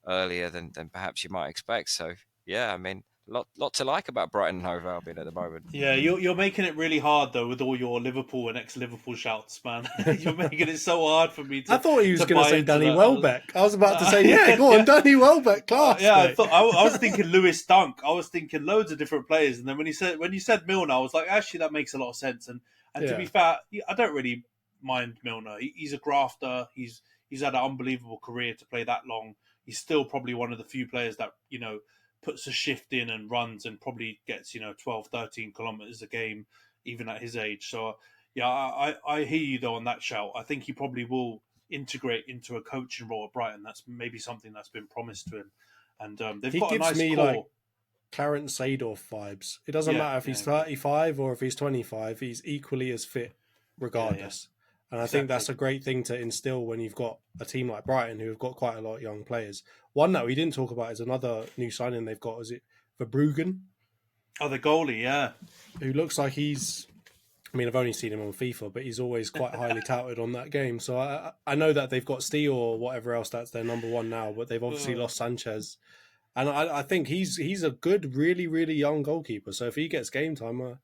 earlier than perhaps you might expect. So yeah, I mean, lot to like about Brighton and Hove Albion at the moment. Yeah, you're making it really hard though with all your Liverpool and ex-Liverpool shouts, man. You're making it so hard for me. I thought he was going to say Danny Welbeck. I was about to say, go on, Danny Welbeck, class. I was thinking Lewis Dunk. I was thinking loads of different players, and then when you said Milner, I was like, actually, that makes a lot of sense. And to be fair, I don't really mind Milner. He's a grafter. He's had an unbelievable career to play that long. He's still probably one of the few players that puts a shift in and runs and probably gets 12, 13 kilometers a game, even at his age. So yeah, I hear you though on that shout. I think he probably will integrate into a coaching role at Brighton. That's maybe something that's been promised to him. And they've got a nice core. Like Clarence Seedorf vibes. It doesn't matter if he's 35 or if he's 25. He's equally as fit regardless. And I think that's a great thing to instill when you've got a team like Brighton who have got quite a lot of young players. One that we didn't talk about is another new signing they've got. Is it Verbruggen? Oh, the goalie, yeah. Who looks like I've only seen him on FIFA, but he's always quite highly touted on that game. So I know that they've got Steele or whatever else, that's their number one now, but they've obviously lost Sanchez. And I think he's a good, really, really young goalkeeper. So if he gets game time,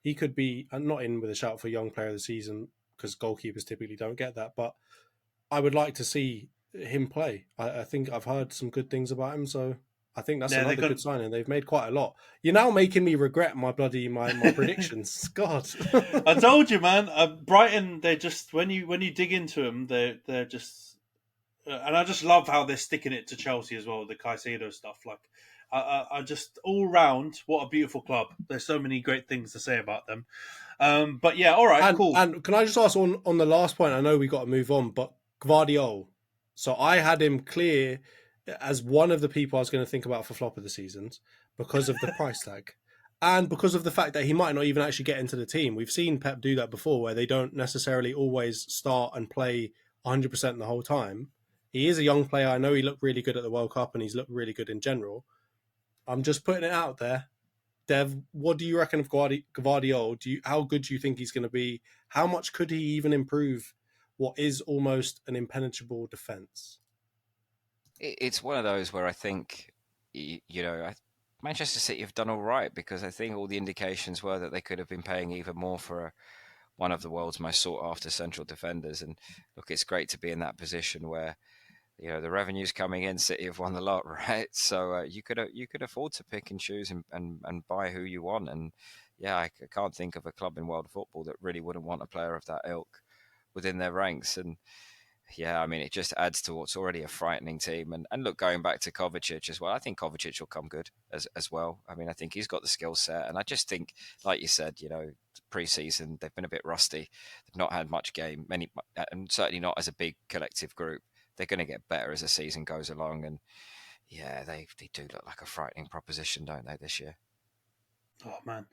he could be not in with a shout for young player of the season, because goalkeepers typically don't get that. But I would like to see him play. I think I've heard some good things about him, so I think that's another good signing. They've made quite a lot. You're now making me regret my predictions. God, I told you, man. Brighton, they're just when you dig into them, they're just, and I just love how they're sticking it to Chelsea as well. The Caicedo stuff, like I just all round, what a beautiful club. There's so many great things to say about them. But yeah, all right, cool. And can I just ask on the last point? I know we got to move on, but Gvardiol. So I had him clear as one of the people I was going to think about for flop of the seasons because of the price tag and because of the fact that he might not even actually get into the team. We've seen Pep do that before, where they don't necessarily always start and play 100% the whole time. He is a young player. I know he looked really good at the World Cup and he's looked really good in general. I'm just putting it out there. Dev, what do you reckon of Gvardiol? How good do you think he's going to be? How much could he even improve what is almost an impenetrable defence? It's one of those where I think, Manchester City have done all right, because I think all the indications were that they could have been paying even more for one of the world's most sought-after central defenders. And look, it's great to be in that position where the revenue's coming in. City have won the lot, right? So you could afford to pick and choose and buy who you want. And yeah, I can't think of a club in world football that really wouldn't want a player of that ilk within their ranks. And yeah, I mean, it just adds to what's already a frightening team. And look, going back to Kovacic as well, I think Kovacic will come good as well. I mean, I think he's got the skill set. And I just think, like you said, pre-season, they've been a bit rusty. They've not had much game, and certainly not as a big collective group. They're going to get better as the season goes along. And yeah, they do look like a frightening proposition, don't they, this year? Oh, man.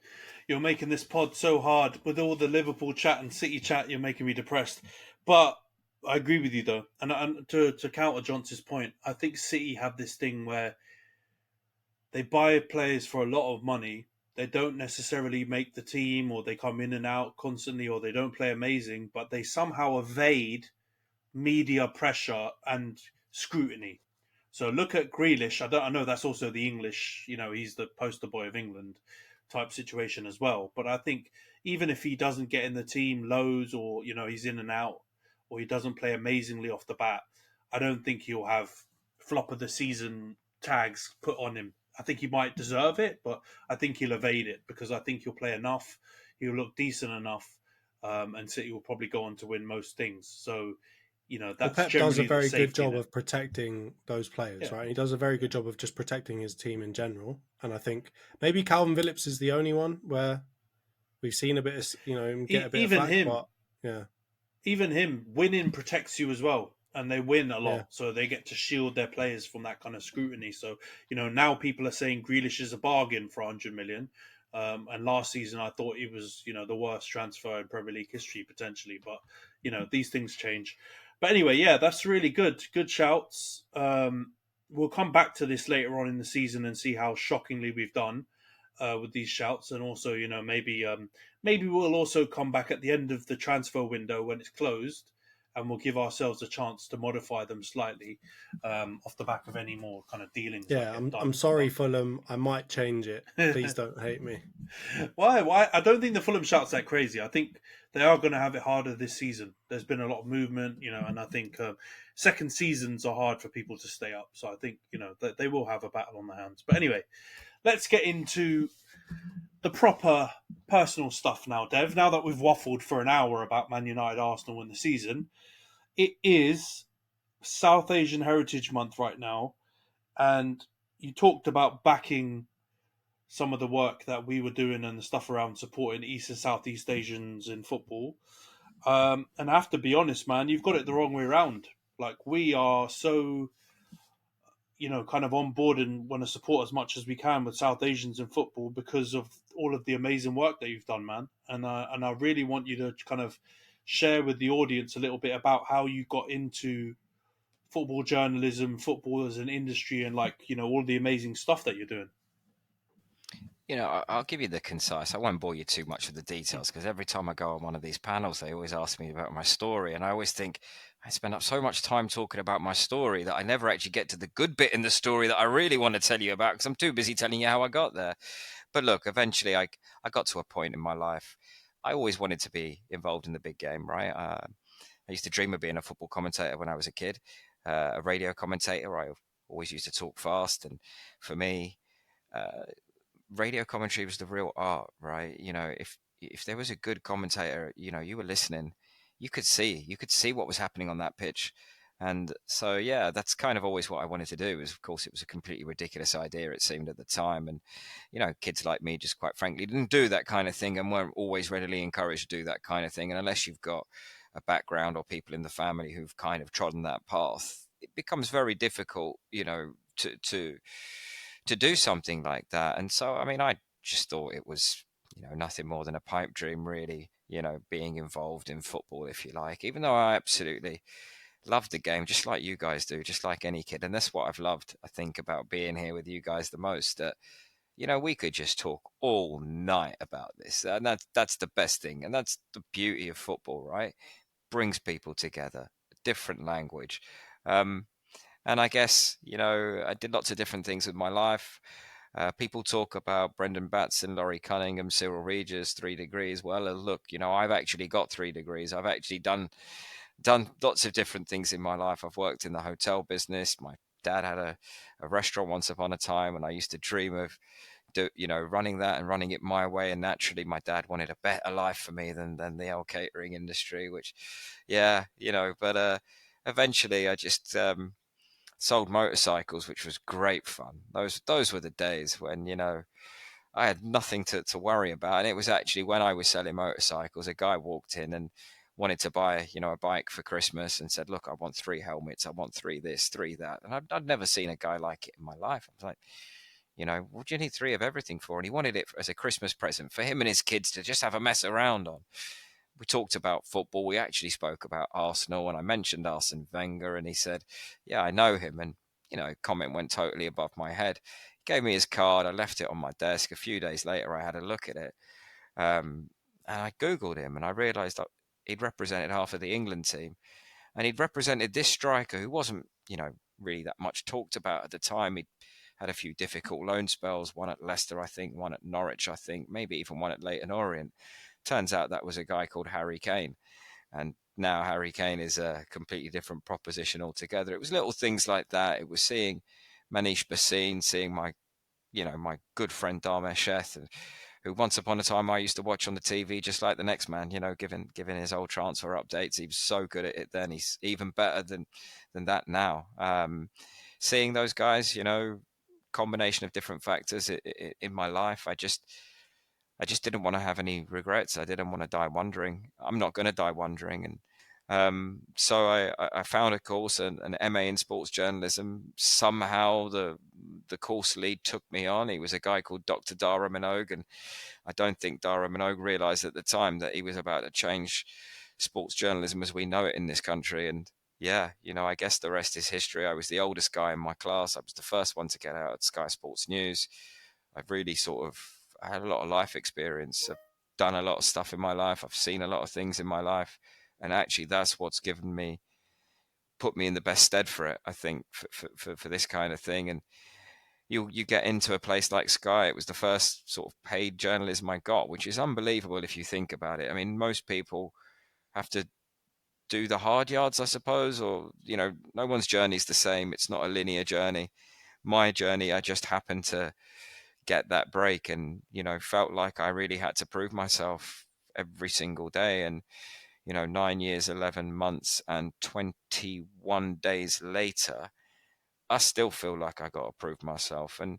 You're making this pod so hard. With all the Liverpool chat and City chat, you're making me depressed. But I agree with you, though. And to counter Johnson's point, I think City have this thing where they buy players for a lot of money. They don't necessarily make the team, or they come in and out constantly, or they don't play amazing, but they somehow evade media pressure and scrutiny. So look at Grealish. I know that's also the English, he's the poster boy of England type situation as well. But I think even if he doesn't get in the team loads, or, he's in and out, or he doesn't play amazingly off the bat, I don't think he'll have flop of the season tags put on him. I think he might deserve it, but I think he'll evade it because I think he'll play enough. He'll look decent enough. And City will probably go on to win most things. So, that's Pep does a very good job net. of protecting those players, right? He does a very good job of just protecting his team in general. And I think maybe Calvin Phillips is the only one where we've seen a bit of, him get a bit even of flack, him. but yeah. even him winning protects you as well, and they win a lot, Yeah. so they get to shield their players from that kind of scrutiny. So now people are saying Grealish is a bargain for 100 million. And last season, I thought he was, the worst transfer in Premier League history potentially. But these things change. But anyway, yeah, that's really good. Good shouts. We'll come back to this later on in the season and see how shockingly we've done with these shouts, and also, maybe we'll also come back at the end of the transfer window when it's closed, and we'll give ourselves a chance to modify them slightly off the back of any more kind of dealings that Yeah, get done. I'm sorry, Fulham. I might change it. Please don't hate me. Why? I don't think the Fulham shout's that crazy. I think they are going to have it harder this season. There's been a lot of movement, and I think second seasons are hard for people to stay up. So I think that they will have a battle on their hands. But anyway, let's get into the proper personal stuff now, Dev. Now that we've waffled for an hour about Man United, Arsenal, and the season, it is South Asian Heritage Month right now, and you talked about backing some of the work that we were doing and the stuff around supporting East and Southeast Asians in football. And I have to be honest, man, you've got it the wrong way around. Like, we are so, kind of on board and want to support as much as we can with South Asians in football because of all of the amazing work that you've done, man. And I really want you to kind of share with the audience a little bit about how you got into football journalism, football as an industry, and all the amazing stuff that you're doing. I'll give you the concise. I won't bore you too much with the details because every time I go on one of these panels, they always ask me about my story. And I always think I spend up so much time talking about my story that I never actually get to the good bit in the story that I really want to tell you about because I'm too busy telling you how I got there. But look, eventually I got to a point in my life. I always wanted to be involved in the big game, right? I used to dream of being a football commentator when I was a kid, a radio commentator. I always used to talk fast. And for me, radio commentary was the real art, right? If there was a good commentator, you were listening, you could see what was happening on that pitch. And so, yeah, that's kind of always what I wanted to do. Of course, it was a completely ridiculous idea, it seemed at the time. And, kids like me just quite frankly didn't do that kind of thing and weren't always readily encouraged to do that kind of thing. And unless you've got a background or people in the family who've kind of trodden that path, it becomes very difficult, to do something like that. And so, I mean, I just thought it was, nothing more than a pipe dream, really, being involved in football, if you like, even though I absolutely loved the game, just like you guys do, just like any kid. And that's what I've loved, I think, about being here with you guys the most, that, we could just talk all night about this. And that's the best thing. And that's the beauty of football, right? Brings people together, different language. And I guess, I did lots of different things with my life. People talk about Brendan Batson, Laurie Cunningham, Cyril Regis, 3 degrees. Well, look, I've actually got 3 degrees. I've actually done lots of different things in my life. I've worked in the hotel business. My dad had a restaurant once upon a time, and I used to dream of running that and running it my way. And naturally, my dad wanted a better life for me than the old catering industry, which, yeah, but eventually I just sold motorcycles, which was great fun. Those were the days when, I had nothing to worry about. And it was actually when I was selling motorcycles, a guy walked in and wanted to buy, a bike for Christmas and said, look, I want 3 helmets. I want 3 this, 3 that. And I'd never seen a guy like it in my life. I was like, what do you need 3 of everything for? And he wanted it as a Christmas present for him and his kids to just have a mess around on. We talked about football. We actually spoke about Arsenal, and I mentioned Arsene Wenger, and he said, yeah, I know him. And, comment went totally above my head. He gave me his card. I left it on my desk. A few days later, I had a look at it. And I Googled him, and I realized that he'd represented half of the England team. And he'd represented this striker who wasn't, really that much talked about at the time. He'd had a few difficult loan spells, one at Leicester, I think, one at Norwich, I think, maybe even one at Leyton Orient. Turns out that was a guy called Harry Kane. And now Harry Kane is a completely different proposition altogether. It was little things like that. It was seeing Manish Bhasin, seeing my good friend Dharmesh Sheth, who once upon a time I used to watch on the TV just like the next man, giving his old transfer updates. He was so good at it then. He's even better than that now. Seeing those guys, combination of different factors in my life, I just didn't want to have any regrets. I didn't want to die wondering. I'm not going to die wondering. And So I found a course, an MA in sports journalism. Somehow the course lead took me on. He was a guy called Dr. Dara Minogue, and I don't think Dara Minogue realized at the time that he was about to change sports journalism as we know it in this country. And yeah, I guess the rest is history. I was the oldest guy in my class. I was the first one to get out at Sky Sports News. I've really I had a lot of life experience. I've done a lot of stuff in my life. I've seen a lot of things in my life. And actually, that's what's put me in the best stead for it, I think, for this kind of thing. And you get into a place like Sky. It was the first sort of paid journalism I got, which is unbelievable if you think about it. I mean, most people have to do the hard yards, I suppose, or, no one's journey is the same. It's not a linear journey. My journey, I just happened to get that break and, felt like I really had to prove myself every single day. And, 9 years, 11 months, and 21 days later, I still feel like I got to prove myself. And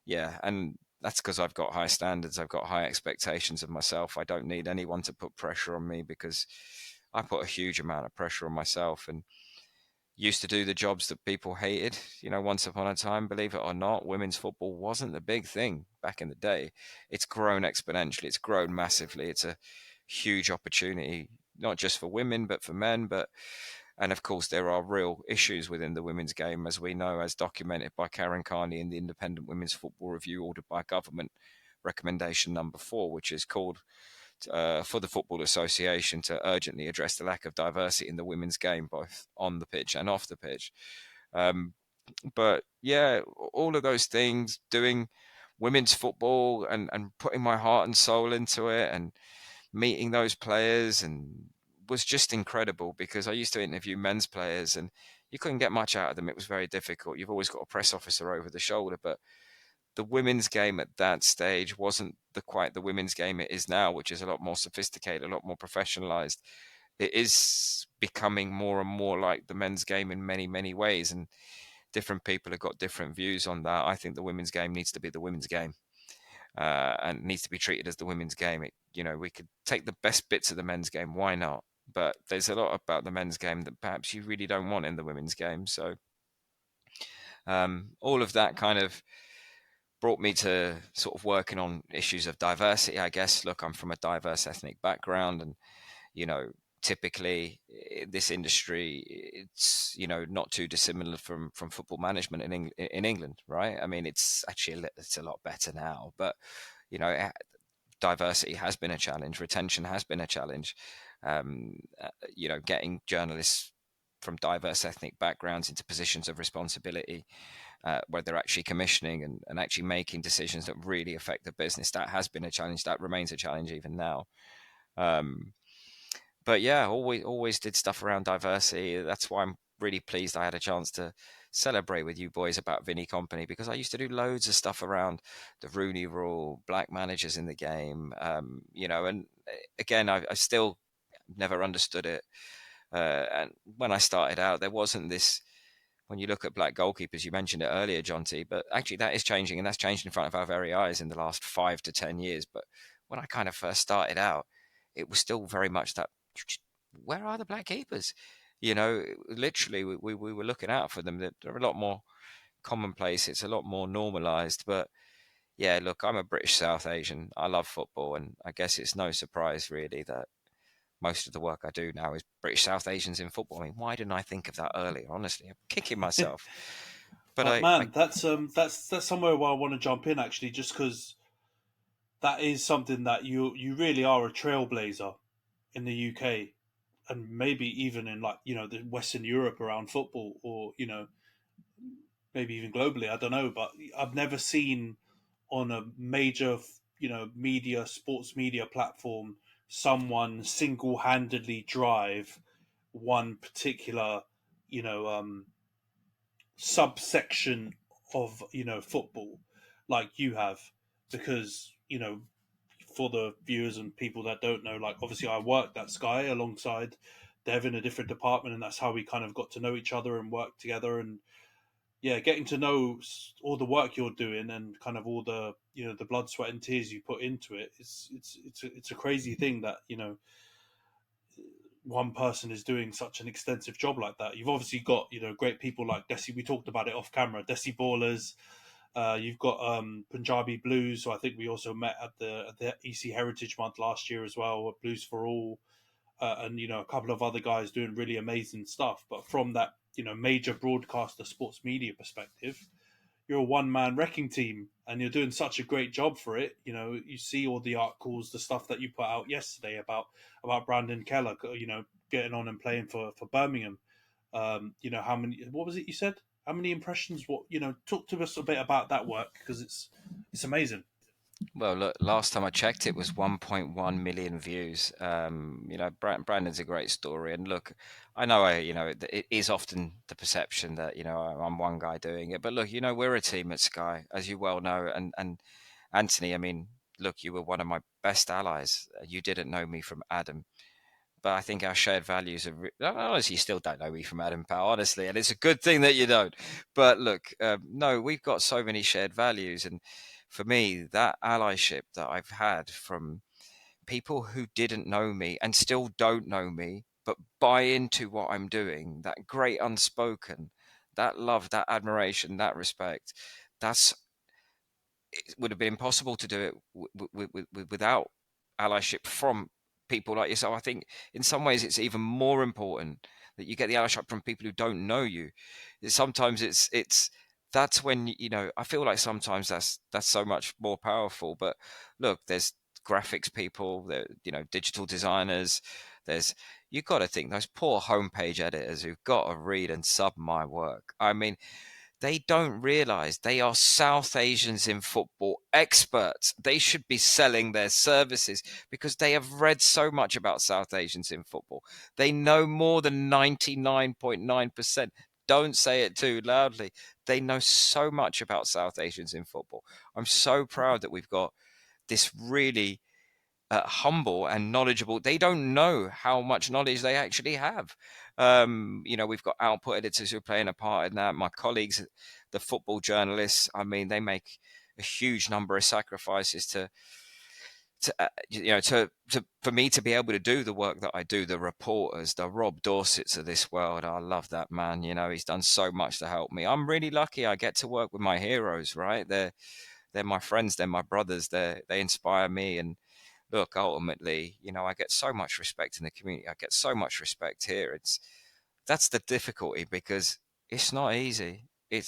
yeah, and that's because I've got high standards. I've got high expectations of myself. I don't need anyone to put pressure on me because I put a huge amount of pressure on myself and used to do the jobs that people hated. Once upon a time, believe it or not, women's football wasn't the big thing back in the day. It's grown exponentially. It's grown massively. It's a huge opportunity, not just for women, but for men. And of course, there are real issues within the women's game, as we know, as documented by Karen Carney in the Independent Women's Football Review ordered by government, recommendation number 4, which is called for the Football Association to urgently address the lack of diversity in the women's game, both on the pitch and off the pitch. But yeah, all of those things, doing women's football and putting my heart and soul into it and meeting those players and was just incredible, because I used to interview men's players and you couldn't get much out of them. It was very difficult. You've always got a press officer over the shoulder, but the women's game at that stage wasn't quite the women's game it is now, which is a lot more sophisticated, a lot more professionalized. It is becoming more and more like the men's game in many, many ways. And different people have got different views on that. I think the women's game needs to be the women's game. And needs to be treated as the women's game. We could take the best bits of the men's game. Why not? But there's a lot about the men's game that perhaps you really don't want in the women's game. So all of that kind of brought me to sort of working on issues of diversity, I guess. Look, I'm from a diverse ethnic background, and, typically in this industry, it's, not too dissimilar from football management in England, right? I mean, it's actually it's a lot better now, but, diversity has been a challenge. Retention has been a challenge. Getting journalists from diverse ethnic backgrounds into positions of responsibility, where they're actually commissioning and actually making decisions that really affect the business. That has been a challenge. That remains a challenge even now. But yeah, always did stuff around diversity. That's why I'm really pleased I had a chance to celebrate with you boys about Vinny Company, because I used to do loads of stuff around the Rooney Rule, black managers in the game, and again, I still never understood it. And when I started out, there wasn't this. When you look at black goalkeepers, you mentioned it earlier, John T, but actually that is changing, and that's changed in front of our very eyes in the last 5 to 10 years. But when I kind of first started out, it was still very much that, where are the black keepers? Literally, we were looking out for them. They're a lot more commonplace. It's a lot more normalized. But yeah, look, I'm a British South Asian. I love football, and I guess it's no surprise really that most of the work I do now is British South Asians in football. I mean, why didn't I think of that earlier? Honestly, I'm kicking myself. But Man, that's somewhere where I want to jump in actually, just because that is something that you really are a trailblazer in the UK, and maybe even in the Western Europe around football, or maybe even globally. I don't know, but I've never seen on a major sports media platform someone single-handedly drive one particular you know um subsection of football like you have, because for the viewers and people that don't know, like, obviously I worked at Sky alongside Dev in a different department, and that's how we kind of got to know each other and work together. And yeah, getting to know all the work you're doing and kind of all the the blood, sweat, and tears you put into it. It's a crazy thing that one person is doing such an extensive job like that. You've obviously got, great people like Desi. We talked about it off camera. Desi Ballers. You've got Punjabi Blues, who I think we also met at the EC Heritage Month last year as well. Blues for All, and a couple of other guys doing really amazing stuff. But from that major broadcaster sports media perspective, you're a one man wrecking team, and you're doing such a great job for it. You see all the articles, the stuff that you put out yesterday about Brandon Keller, getting on and playing for Birmingham. How many? What was it you said? How many impressions? What Talk to us a bit about that work, because it's amazing. Well, look, last time I checked, it was 1.1 million views. Brandon's a great story, and look, I know it is often the perception that I'm one guy doing it, but look, we're a team at Sky, as you well know, and Anthony, I mean, look, you were one of my best allies. You didn't know me from Adam, but I think our shared values are. Honestly, you still don't know me from Adam, pal. Honestly, and it's a good thing that you don't. But look, no, we've got so many shared values, and for me, that allyship that I've had from people who didn't know me and still don't know me, but buy into what I'm doing, that great unspoken, that love, that admiration, that respect, it would have been impossible to do it without allyship from people like yourself. I think in some ways it's even more important that you get the allyship from people who don't know you. Sometimes it's that's when I feel like sometimes that's so much more powerful. But look, there's graphics people, there digital designers. You've got to think those poor homepage editors who've got to read and sub my work. I mean, they don't realize they are South Asians in football experts. They should be selling their services because they have read so much about South Asians in football. They know more than 99.9%. Don't say it too loudly. They know so much about South Asians in football. I'm so proud that we've got this really humble and knowledgeable. They don't know how much knowledge they actually have. We've got output editors who are playing a part in that. My colleagues, the football journalists, I mean, they make a huge number of sacrifices for me to be able to do the work that I do. The reporters, the Rob Dorsets of this world, I love that man. He's done so much to help me. I'm really lucky. I get to work with my heroes, right? They're my friends. They're my brothers. They inspire me. And look, ultimately, I get so much respect in the community. I get so much respect here. That's the difficulty, because it's not easy. It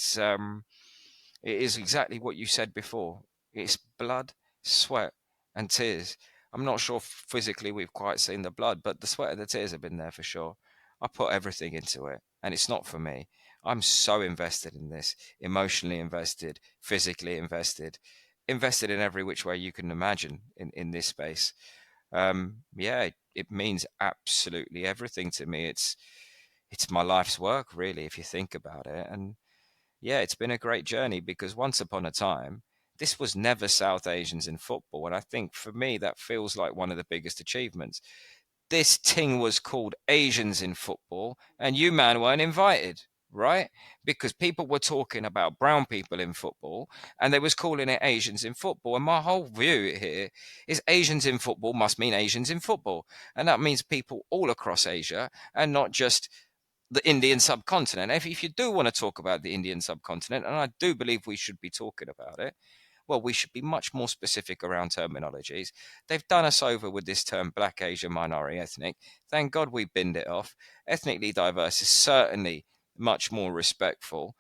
is exactly what you said before. It's blood, sweat, and tears. I'm not sure physically we've quite seen the blood, but the sweat and the tears have been there for sure. I put everything into it, and it's not for me. I'm so invested in this, emotionally invested, physically invested in every which way you can imagine in this space. It means absolutely everything to me. It's my life's work, really, if you think about it. And yeah, it's been a great journey, because once upon a time, this was never South Asians in football. And I think for me, that feels like one of the biggest achievements. This thing was called Asians in football, and you, man, weren't invited, right? Because people were talking about brown people in football, and they was calling it Asians in football. And my whole view here is Asians in football must mean Asians in football. And that means people all across Asia, and not just the Indian subcontinent. If you do want to talk about the Indian subcontinent, and I do believe we should be talking about it, well, we should be much more specific around terminologies. They've done us over with this term Black, Asian, minority, ethnic. Thank God we binned it off. Ethnically diverse is certainly much more respectful.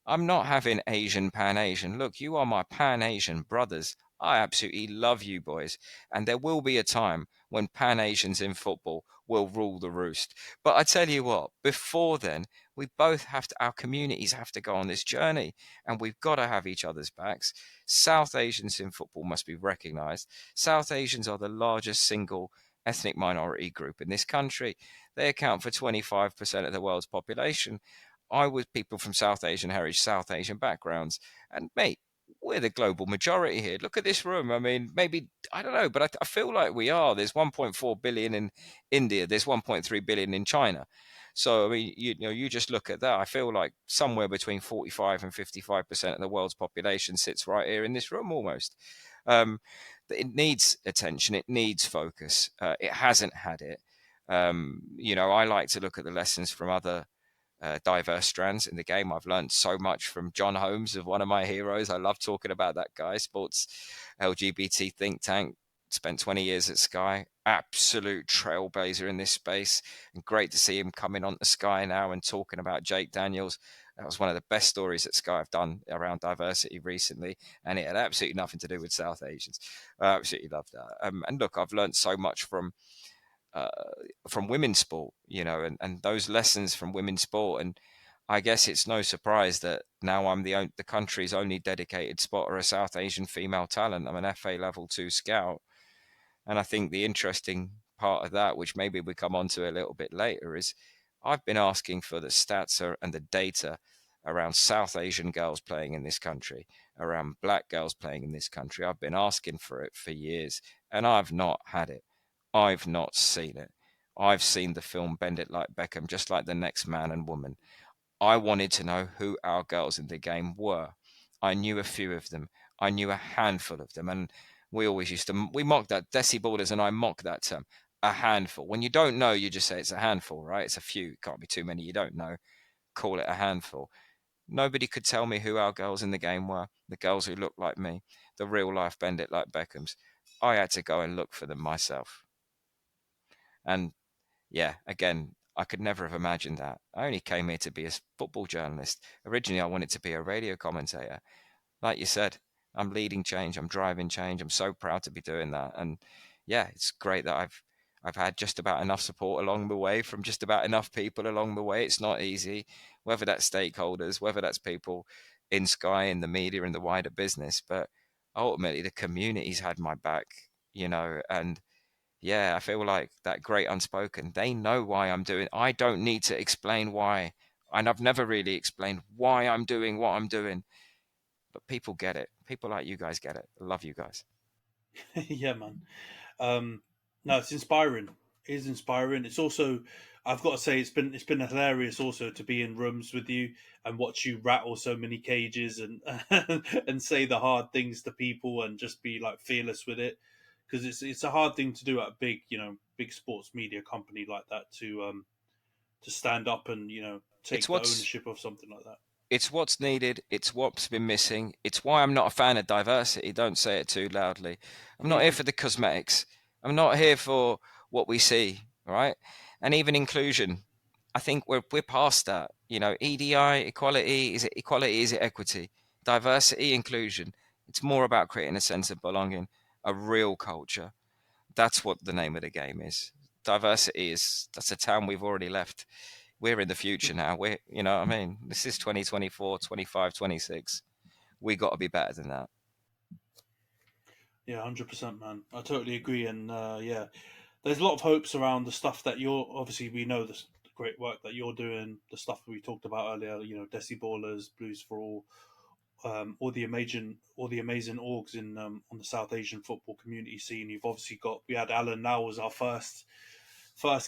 I'm not having Asian, Pan-Asian. Look, you are my Pan-Asian brothers. I absolutely love you boys. And there will be a time when Pan-Asians in football will rule the roost. But I tell you what, before then, we both have to, our communities have to go on this journey, and we've got to have each other's backs. South Asians in football must be recognized. South Asians are the largest single ethnic minority group in this country. They account for 25% of the world's population. I was people from South Asian heritage, South Asian backgrounds, and mate, we're the global majority here. Look at this room. I mean, maybe, I don't know, but I feel like we are. There's 1.4 billion in India. There's 1.3 billion in China. So, I mean, you just look at that. I feel like somewhere between 45 and 55% of the world's population sits right here in this room almost. It needs attention. It needs focus. It hasn't had it. I like to look at the lessons from other diverse strands in the game. I've learned so much from John Holmes, of one of my heroes. I love talking about that guy. Sports LGBT think tank. Spent 20 years at Sky. Absolute trailblazer in this space. And great to see him coming on to Sky now and talking about Jake Daniels. That was one of the best stories that Sky have done around diversity recently. And it had absolutely nothing to do with South Asians. I absolutely love that. And look, I've learned so much uh, from women's sport, and those lessons from women's sport. And I guess it's no surprise that now I'm the country's only dedicated spotter of South Asian female talent. I'm an FA level 2 scout. And I think the interesting part of that, which maybe we come on to a little bit later, is I've been asking for the stats and the data around South Asian girls playing in this country, around black girls playing in this country. I've been asking for it for years, and I've not had it. I've not seen it. I've seen the film Bend It Like Beckham, just like the next man and woman. I wanted to know who our girls in the game were. I knew a few of them. I knew a handful of them. And we always we mock that. Desi Borders and I mock that term, a handful. When you don't know, you just say it's a handful, right? It's a few. It can't be too many you don't know. Call it a handful. Nobody could tell me who our girls in the game were, the girls who looked like me, the real life Bend It Like Beckhams. I had to go and look for them myself. And yeah, again, I could never have imagined that. I only came here to be a football journalist. Originally, I wanted to be a radio commentator. Like you said, I'm leading change. I'm driving change. I'm so proud to be doing that. And yeah, it's great that I've had just about enough support along the way from just about enough people along the way. It's not easy, whether that's stakeholders, whether that's people in Sky, in the media, in the wider business. But ultimately, the community's had my back, and yeah, I feel like that great unspoken. They know why I'm doing. I don't need to explain why. And I've never really explained why I'm doing what I'm doing. But people get it. People like you guys get it. I love you guys. Yeah, man. No, it's inspiring. It is inspiring. It's also, I've got to say, it's been hilarious also to be in rooms with you and watch you rattle so many cages and and say the hard things to people and just be like fearless with it, because it's a hard thing to do at a big sports media company like that to stand up and It's take the what's ownership of something like that. it's what's needed. It's what's been missing. It's why I'm not a fan of diversity. Don't say it too loudly. I'm not here for the cosmetics. I'm not here for what we see, right? And even inclusion. I think we're past that. EDI, equality, is it equality? Is it equity? Diversity, inclusion. It's more about creating a sense of belonging, a real culture. That's what the name of the game is. Diversity that's a town we've already left. We're in the future now. You know what I mean? This is 2024, 25, 26. We got to be better than that. Yeah, 100%, man. I totally agree. And yeah, there's a lot of hopes around the stuff that you're obviously we know the great work that you're doing, the stuff we talked about earlier. Desi Ballers, Blues for All, all the amazing orgs in on the South Asian football community scene. You've obviously got we had Alan now was our first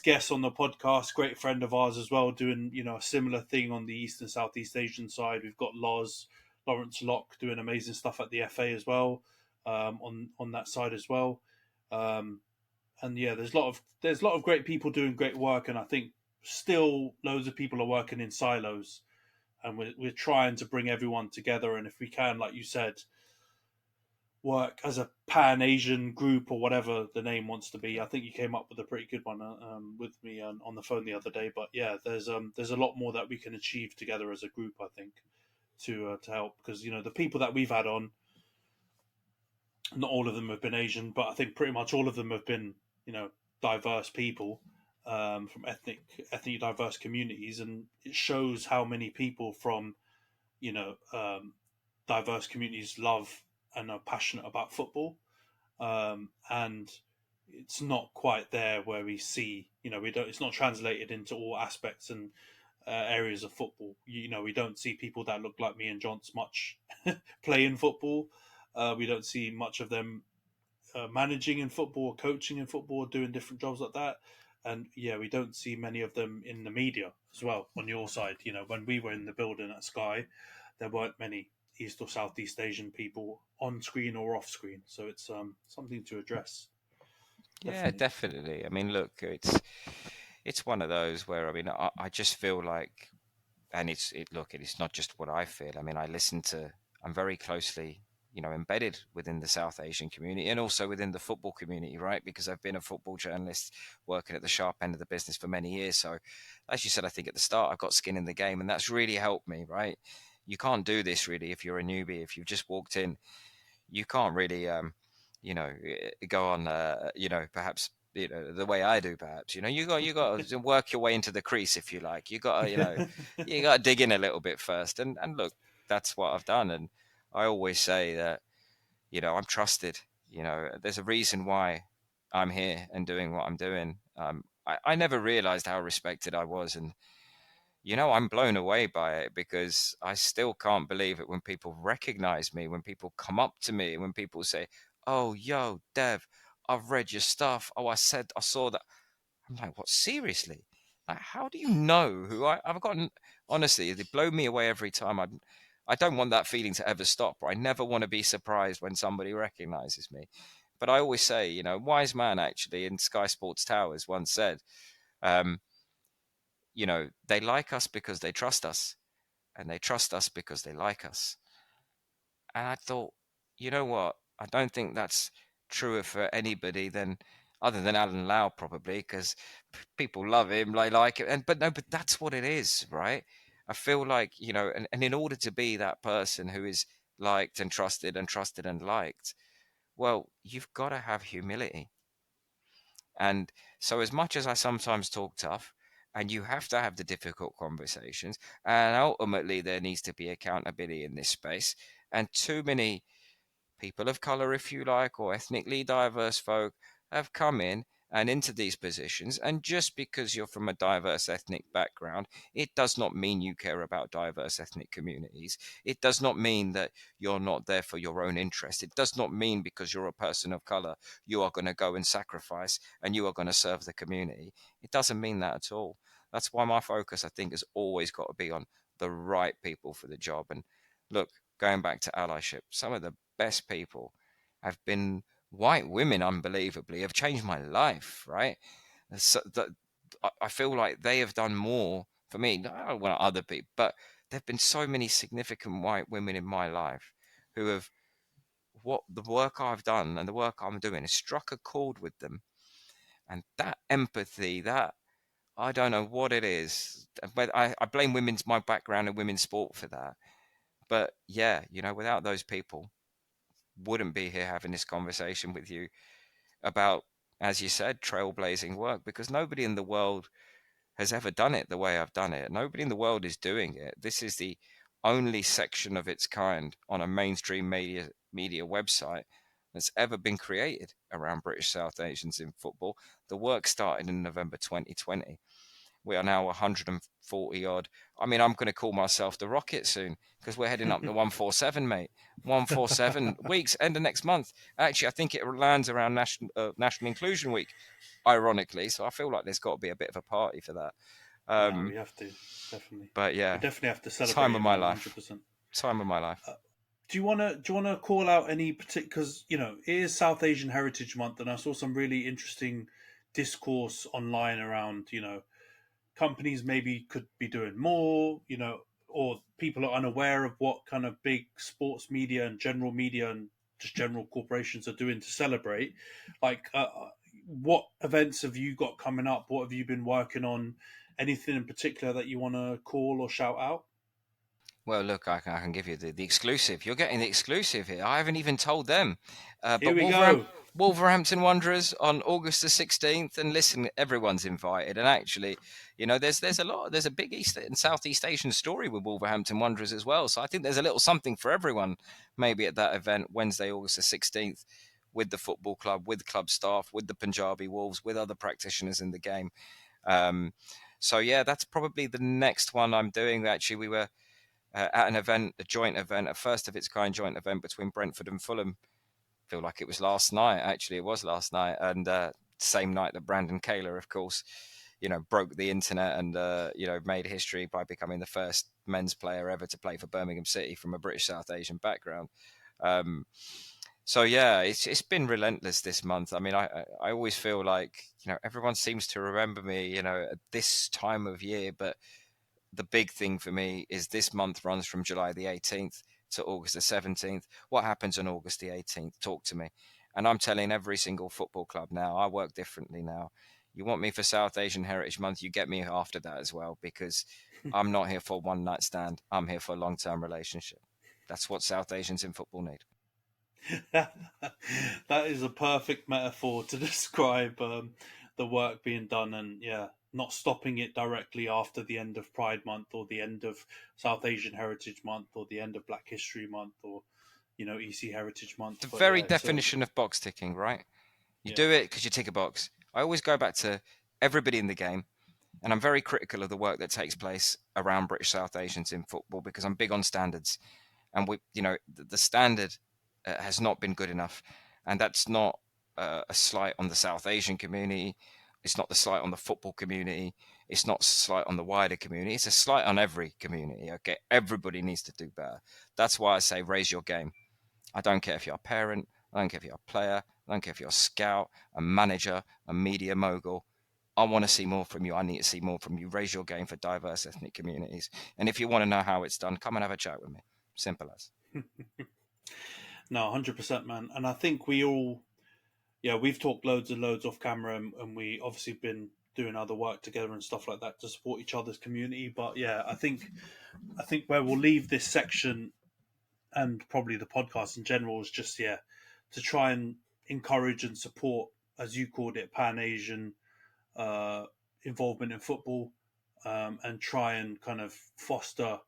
guest on the podcast, great friend of ours as well, doing a similar thing on the East and Southeast Asian side. We've got Lawrence Locke doing amazing stuff at the FA as well, on that side as well. Um, and yeah, there's a lot of great people doing great work, and I think still loads of people are working in silos, and we're trying to bring everyone together. And if we can, like you said, work as a pan Asian group or whatever the name wants to be. I think you came up with a pretty good one with me on the phone the other day. But yeah, there's a lot more that we can achieve together as a group. I think to help, because the people that we've had on, not all of them have been Asian, but I think pretty much all of them have been diverse people, from ethnic diverse communities, and it shows how many people from you know diverse communities love and are passionate about football, and it's not quite there where we see we don't it's not translated into all aspects and areas of football. We don't see people that look like me and Johns much playing football. We don't see much of them managing in football, coaching in football, doing different jobs like that. And yeah, we don't see many of them in the media as well. On your side, when we were in the building at Sky, there weren't many East or Southeast Asian people on screen or off screen. So it's something to address. Yeah, definitely. I mean, look, it's one of those where, I mean, I just feel like, and it's not just what I feel. I mean, I'm very closely, embedded within the South Asian community and also within the football community, right? Because I've been a football journalist working at the sharp end of the business for many years. So, as you said, I think at the start, I've got skin in the game, and that's really helped me, right? You can't do this really if you're a newbie, if you've just walked in. You can't really, go on, perhaps, the way I do, perhaps, you got to work your way into the crease, if you like. You got to, you got to dig in a little bit first. And look, that's what I've done. And I always say that, I'm trusted. There's a reason why I'm here and doing what I'm doing. I never realized how respected I was. And, I'm blown away by it, because I still can't believe it when people recognize me, when people come up to me, when people say, "Oh, yo, Dev, I've read your stuff. Oh, I saw that." I'm like, "What? Seriously? Like, how do you know who I've gotten?" Honestly, they blow me away every time. I don't want that feeling to ever stop. I never want to be surprised when somebody recognizes me. But I always say, wise man actually in Sky Sports Towers once said, um, they like us because they trust us, and they trust us because they like us. And I thought, you know what? I don't think that's truer for anybody than other than Alan Lau, probably, because people love him, they like it. But no, but that's what it is, right? I feel like, and in order to be that person who is liked and trusted and trusted and liked, well, you've got to have humility. And so, as much as I sometimes talk tough, and you have to have the difficult conversations, and ultimately there needs to be accountability in this space, and too many people of color, if you like, or ethnically diverse folk have come in and into these positions. And just because you're from a diverse ethnic background, it does not mean you care about diverse ethnic communities. It does not mean that you're not there for your own interest. It does not mean because you're a person of color, you are going to go and sacrifice and you are going to serve the community. It doesn't mean that at all. That's why my focus, I think, has always got to be on the right people for the job. And look, going back to allyship, some of the best people have been white women, unbelievably, have changed my life, right? So I feel like they have done more for me. I don't want other people, but there have been so many significant white women in my life who have, what the work I've done and the work I'm doing has struck a chord with them. And that empathy, that, I don't know what it is, but I blame my background in women's sport for that. But yeah, without those people, wouldn't be here having this conversation with you about, as you said, trailblazing work, because nobody in the world has ever done it the way I've done it. Nobody in the world is doing it. This is the only section of its kind on a mainstream media website that's ever been created around British South Asians in football. The work started in November 2020. We are now 140 odd. I mean, I'm going to call myself the Rocket soon, because we're heading up to 147, mate. 147 weeks, end of next month. Actually, I think it lands around National Inclusion Week, ironically. So I feel like there's got to be a bit of a party for that. No, we have to, definitely. But yeah, we definitely have to celebrate. Time of my 100%. life. Time of my life. Do you wanna call out any particular? Because it is South Asian Heritage Month, and I saw some really interesting discourse online around companies maybe could be doing more, or people are unaware of what kind of big sports media and general media and just general corporations are doing to celebrate. Like, what events have you got coming up? What have you been working on? Anything in particular that you want to call or shout out? Well, look, I can give you the exclusive. You're getting the exclusive here. I haven't even told them. Here But we go. Wolverhampton Wanderers on August the 16th. And listen, everyone's invited. And actually, there's a big East and Southeast Asian story with Wolverhampton Wanderers as well. So I think there's a little something for everyone maybe at that event, Wednesday, August the 16th, with the football club, with club staff, with the Punjabi Wolves, with other practitioners in the game. So yeah, that's probably the next one I'm doing. Actually, we were at an event, a joint event, a first of its kind joint event between Brentford and Fulham. I feel like it was last night. Actually, it was last night, and same night that Brandon Kaler, of course, broke the internet and made history by becoming the first men's player ever to play for Birmingham City from a British South Asian background. So yeah, it's been relentless this month. I mean, I always feel like, everyone seems to remember me, at this time of year, but the big thing for me is this month runs from July the 18th to August the 17th. What happens on August the 18th? Talk to me. And I'm telling every single football club now, I work differently now. You want me for South Asian Heritage Month, you get me after that as well, because I'm not here for one night stand. I'm here for a long-term relationship. That's what South Asians in football need. That is a perfect metaphor to describe the work being done, and not stopping it directly after the end of Pride Month or the end of South Asian Heritage Month or the end of Black History Month or EC Heritage Month. The But very it's definition of box ticking, right? You yeah. do it because you tick a box. I always go back to everybody in the game, and I'm very critical of the work that takes place around British South Asians in football because I'm big on standards, and the standard has not been good enough, and that's not a slight on the South Asian community. It's not the slight on the football community. It's not a slight on the wider community. It's a slight on every community. Okay, everybody needs to do better. That's why I say raise your game. I don't care if you're a parent. I don't care if you're a player. I don't care if you're a scout, a manager, a media mogul. I want to see more from you. I need to see more from you. Raise your game for diverse ethnic communities. And if you want to know how it's done, come and have a chat with me. Simple as. No, 100%, man. And I think we all, we've talked loads and loads off camera, and we obviously been doing other work together and stuff like that to support each other's community. But I think where we'll leave this section and probably the podcast in general is just to try and encourage and support, as you called it, Pan Asian uh, involvement in football, and try and kind of foster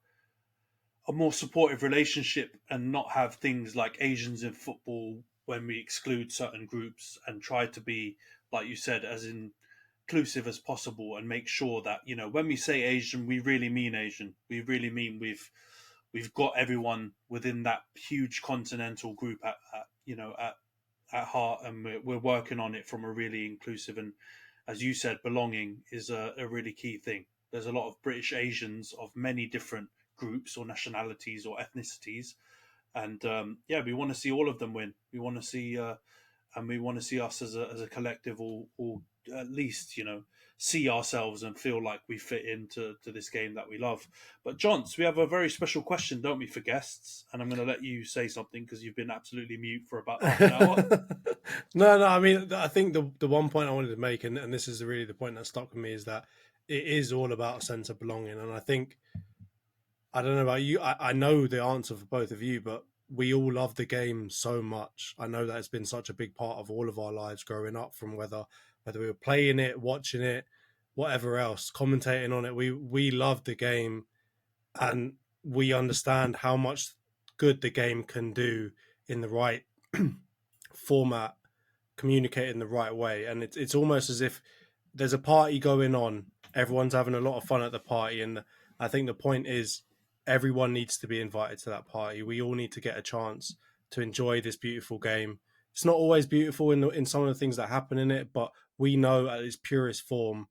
a more supportive relationship and not have things like Asians in football when we exclude certain groups, and try to be, like you said, as inclusive as possible, and make sure that when we say Asian, we really mean Asian. We really mean we've got everyone within that huge continental group at heart, and we're working on it from a really inclusive, and as you said, belonging is a really key thing. There's a lot of British Asians of many different groups or nationalities or ethnicities, and we want to see all of them win. We want to see and we want to see us as a collective all at least see ourselves and feel like we fit into this game that we love. But Johns, we have a very special question, don't we, for guests? And I'm going to let you say something because you've been absolutely mute for about half an hour. No. I mean, I think the one point I wanted to make, and this is really the point that stuck with me, is that it is all about a sense of belonging. And I think, I don't know about you, I know the answer for both of you, but we all love the game so much. I know that it's been such a big part of all of our lives growing up, from whether we were playing it, watching it, whatever else, commentating on it. We love the game, and we understand how much good the game can do in the right format, communicate in the right way. And it's almost as if there's a party going on, everyone's having a lot of fun at the party, and I think the point is everyone needs to be invited to that party. We all need to get a chance to enjoy this beautiful game. It's not always beautiful in some of the things that happen in it, but we know at its purest form,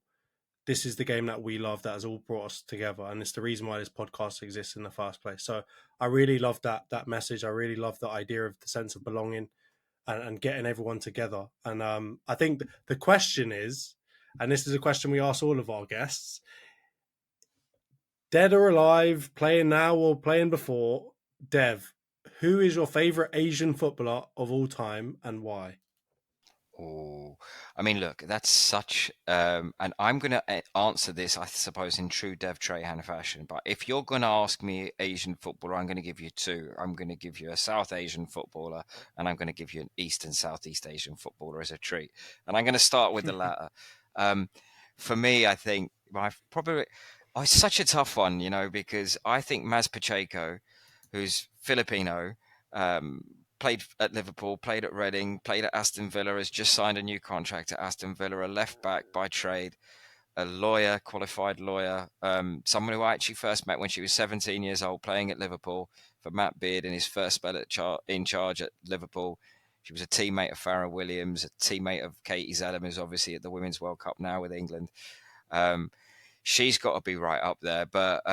this is the game that we love, that has all brought us together, and it's the reason why this podcast exists in the first place. So I really love that message. I really love the idea of the sense of belonging and getting everyone together. And I think the question is, and this is a question we ask all of our guests, dead or alive, playing now or playing before, Dev, who is your favourite Asian footballer of all time and why? Oh, I mean, look, that's such, and I'm going to answer this, I suppose, in true Dev Trehan fashion. But if you're going to ask me Asian footballer, I'm going to give you two. I'm going to give you a South Asian footballer, and I'm going to give you an East and Southeast Asian footballer as a treat. And I'm going to start with the latter. For me, I think it's such a tough one, because I think Maz Pacheco, who's Filipino, played at Liverpool, played at Reading, played at Aston Villa, has just signed a new contract at Aston Villa, a left back by trade, a lawyer, qualified lawyer, someone who I actually first met when she was 17 years old, playing at Liverpool for Matt Beard in his first spell in charge at Liverpool. She was a teammate of Farrah Williams, a teammate of Katie Zellum, who's obviously at the Women's World Cup now with England. She's got to be right up there. But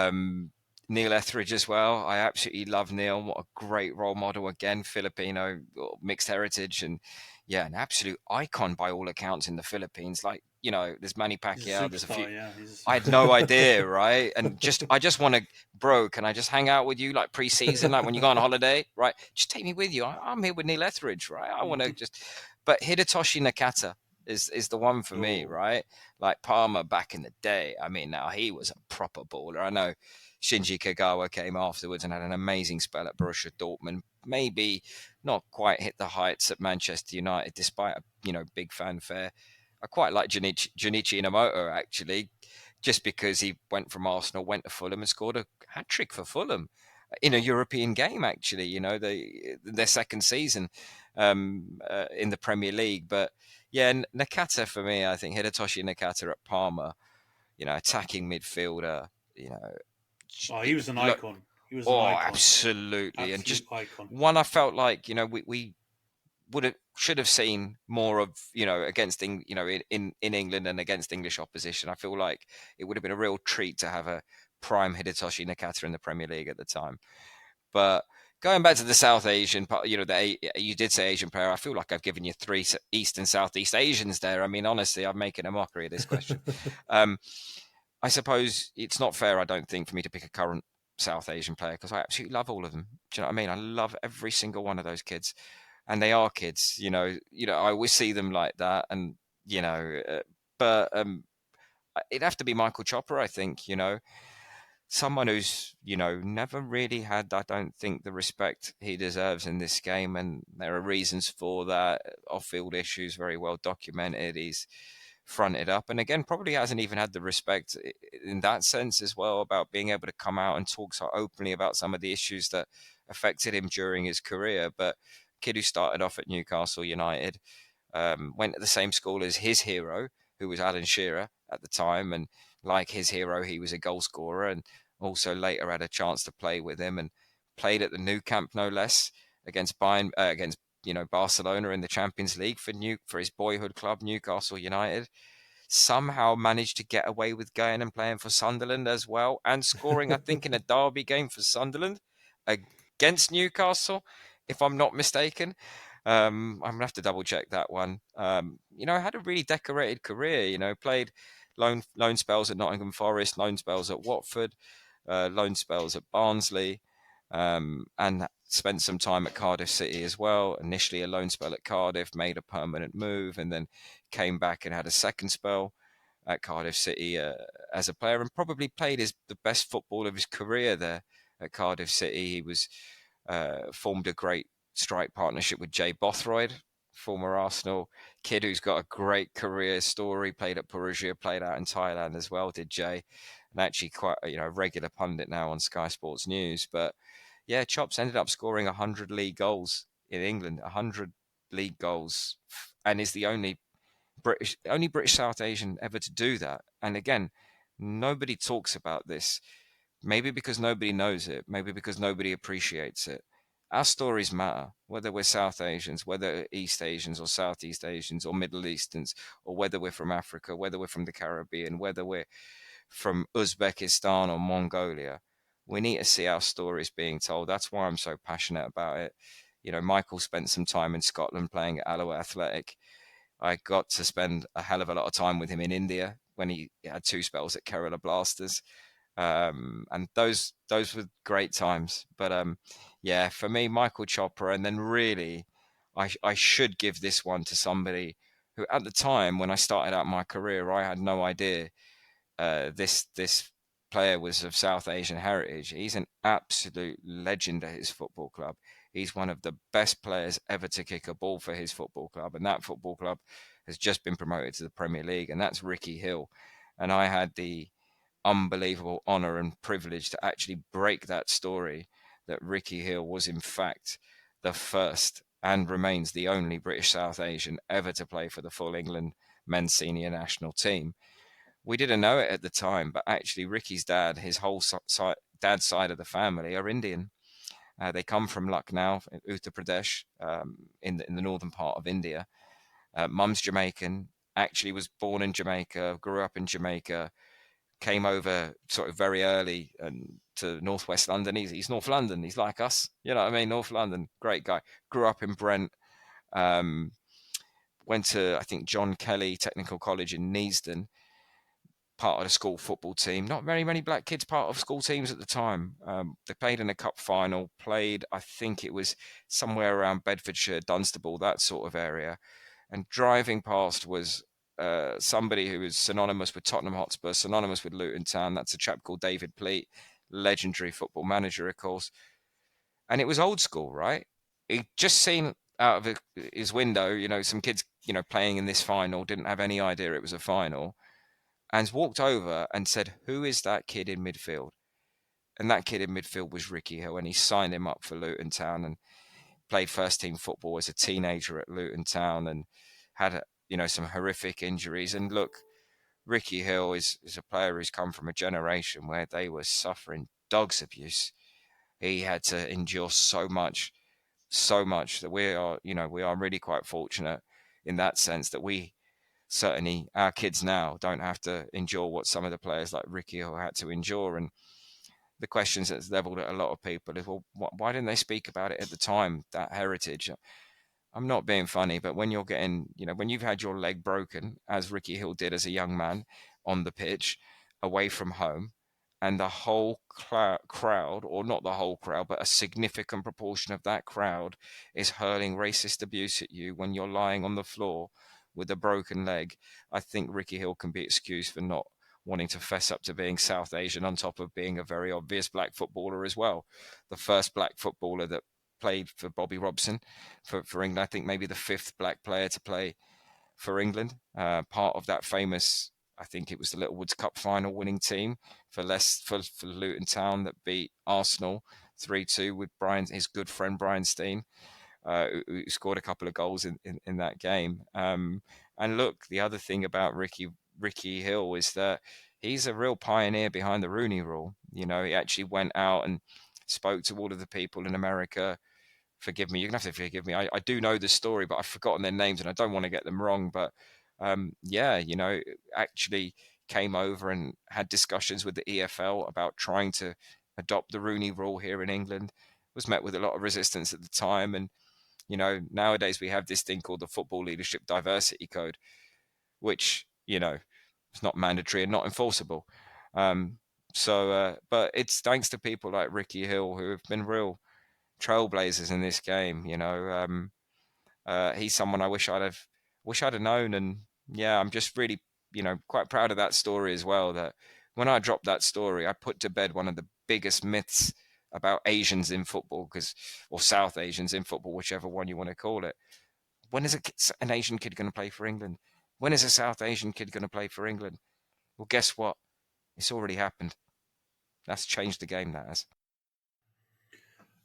Neil Etheridge as well. I absolutely love Neil. What a great role model. Again, Filipino, mixed heritage, and yeah, an absolute icon by all accounts in the Philippines. Like, there's Manny He's a Pacquiao, there's a few. superstar, yeah. He's I had no idea, right? And I just want to, bro, can I just hang out with you like pre-season, like when you go on holiday, right? Just take me with you. I'm here with Neil Etheridge, right? I want to but Hidetoshi Nakata is the one for me, right? Like Palmer back in the day. I mean, now he was a proper baller. I know Shinji Kagawa came afterwards and had an amazing spell at Borussia Dortmund. Maybe not quite hit the heights at Manchester United, despite a big fanfare. I quite like Junichi Inamoto, actually, just because he went from Arsenal, went to Fulham and scored a hat-trick for Fulham in a European game, actually, their second season in the Premier League. But yeah, Nakata for me, I think Hidetoshi Nakata at Parma, attacking midfielder, he was an icon. He was an oh, icon. absolutely. And just icon. one I felt like, we should have seen more of, against in England and against English opposition. I feel like it would have been a real treat to have a prime Hidetoshi Nakata in the Premier League at the time. But going back to the South Asian part, you did say Asian player. I feel like I've given you 3 East and Southeast Asians there. I mean, honestly, I'm making a mockery of this question. I suppose it's not fair, I don't think, for me to pick a current South Asian player because I absolutely love all of them. Do you know what I mean? I love every single one of those kids. And they are kids, I always see them like that. And, but it'd have to be Michael Chopper, I think, someone who's, never really had, I don't think, the respect he deserves in this game. And there are reasons for that. Off-field issues, very well documented. He's fronted up. And again, probably hasn't even had the respect in that sense as well about being able to come out and talk so openly about some of the issues that affected him during his career. But kid who started off at Newcastle United, went to the same school as his hero, who was Alan Shearer at the time. And like his hero, he was a goal scorer and also later had a chance to play with him and played at the Nou Camp, no less, against Barcelona in the Champions League for his boyhood club, Newcastle United. Somehow managed to get away with going and playing for Sunderland as well and scoring, I think, in a derby game for Sunderland against Newcastle, if I'm not mistaken. I'm going to have to double check that one. Had a really decorated career, played loan spells at Nottingham Forest, loan spells at Watford, loan spells at Barnsley, and spent some time at Cardiff City as well. Initially a loan spell at Cardiff, made a permanent move, and then came back and had a second spell at Cardiff City as a player, and probably played the best football of his career there at Cardiff City. He was formed a great strike partnership with Jay Bothroyd, former Arsenal kid who's got a great career story, played at Perugia, played out in Thailand as well, did Jay, and actually quite a regular pundit now on Sky Sports News. But yeah, Chops ended up scoring 100 league goals in England, 100 league goals, and is the only British South Asian ever to do that. And again, nobody talks about this, maybe because nobody knows it, maybe because nobody appreciates it. Our stories matter, whether we're South Asians, whether East Asians or Southeast Asians or Middle Easterns, or whether we're from Africa, whether we're from the Caribbean, whether we're from Uzbekistan or Mongolia. We need to see our stories being told. That's why I'm so passionate about it. Michael spent some time in Scotland playing at Alloa Athletic. I got to spend a hell of a lot of time with him in India when he had 2 spells at Kerala Blasters. And those were great times. But yeah, for me, Michael Chopra. And then really, I should give this one to somebody who at the time when I started out my career, I had no idea this player was of South Asian heritage. He's an absolute legend at his football club. He's one of the best players ever to kick a ball for his football club. And that football club has just been promoted to the Premier League. And that's Ricky Hill. And I had the unbelievable honor and privilege to actually break that story that Ricky Hill was in fact the first and remains the only British South Asian ever to play for the full England men's senior national team. We didn't know it at the time, but actually Ricky's dad, his whole dad's side of the family are Indian. They come from Lucknow, Uttar Pradesh, in the northern part of India. Mum's Jamaican, actually was born in Jamaica, grew up in Jamaica, came over sort of very early and to Northwest London. He's North London. He's like us. You know what I mean? North London, great guy. Grew up in Brent. Went to, I think, John Kelly Technical College in Neasden, part of the school football team. Not very many black kids part of school teams at the time. They played in a cup final, I think it was somewhere around Bedfordshire, Dunstable, that sort of area. And driving past was somebody who was synonymous with Tottenham Hotspur, synonymous with Luton Town. That's a chap called David Pleat, legendary football manager, of course. And it was old school, right? He'd just seen out of his window, some kids, playing in this final, didn't have any idea it was a final, and walked over and said, "Who is that kid in midfield?" And that kid in midfield was Ricky Hill, and he signed him up for Luton Town and played first team football as a teenager at Luton Town and had, some horrific injuries. And look, Ricky Hill is a player who's come from a generation where they were suffering dogs abuse. He had to endure so much that we are really quite fortunate in that sense that we certainly, our kids now don't have to endure what some of the players like Ricky Hill had to endure. And the questions that's leveled at a lot of people is, well, why didn't they speak about it at the time, that heritage? I'm not being funny, but when you're getting, when you've had your leg broken, as Ricky Hill did as a young man on the pitch, away from home, and the whole crowd, or not the whole crowd, but a significant proportion of that crowd is hurling racist abuse at you when you're lying on the floor with a broken leg, I think Ricky Hill can be excused for not wanting to fess up to being South Asian, on top of being a very obvious black footballer as well. The first black footballer that played for Bobby Robson for England, I think maybe the fifth black player to play for England, part of that famous, I think it was the Littlewoods Cup final winning team for Luton Town that beat Arsenal 3-2 with his good friend Brian Steen, who scored a couple of goals in that game. And look, the other thing about Ricky Hill is that he's a real pioneer behind the Rooney Rule. He actually went out and spoke to all of the people in America. Forgive me, you're going to have to forgive me. I do know the story, but I've forgotten their names and I don't want to get them wrong. But actually came over and had discussions with the EFL about trying to adopt the Rooney Rule here in England. Was met with a lot of resistance at the time. And, nowadays we have this thing called the Football Leadership Diversity Code, which, it's not mandatory and not enforceable. But it's thanks to people like Ricky Hill who have been real trailblazers in this game. He's someone I wish I'd have known. And yeah, I'm just really, quite proud of that story as well. That when I dropped that story, I put to bed one of the biggest myths about Asians in football, or South Asians in football, whichever one you want to call it. When is an Asian kid going to play for England? When is a South Asian kid going to play for England? Well, guess what? It's already happened. That's changed the game, that has.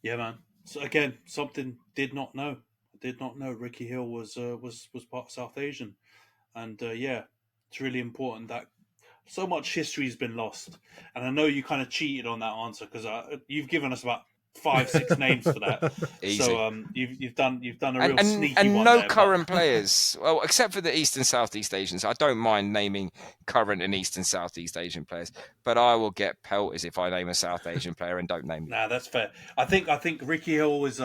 Yeah, man. So again, something did not know. I did not know Ricky Hill was part South Asian, and it's really important that so much history has been lost. And I know you kind of cheated on that answer because you've given us about 5-6 names for that. Easy. So you've done a real sneaky and one no there, current players. Well, except for the East and Southeast Asians. I don't mind naming current and East and Southeast Asian players, but I will get pelters if I name a South Asian player and don't name them. Nah, that's fair. I think Ricky Hill was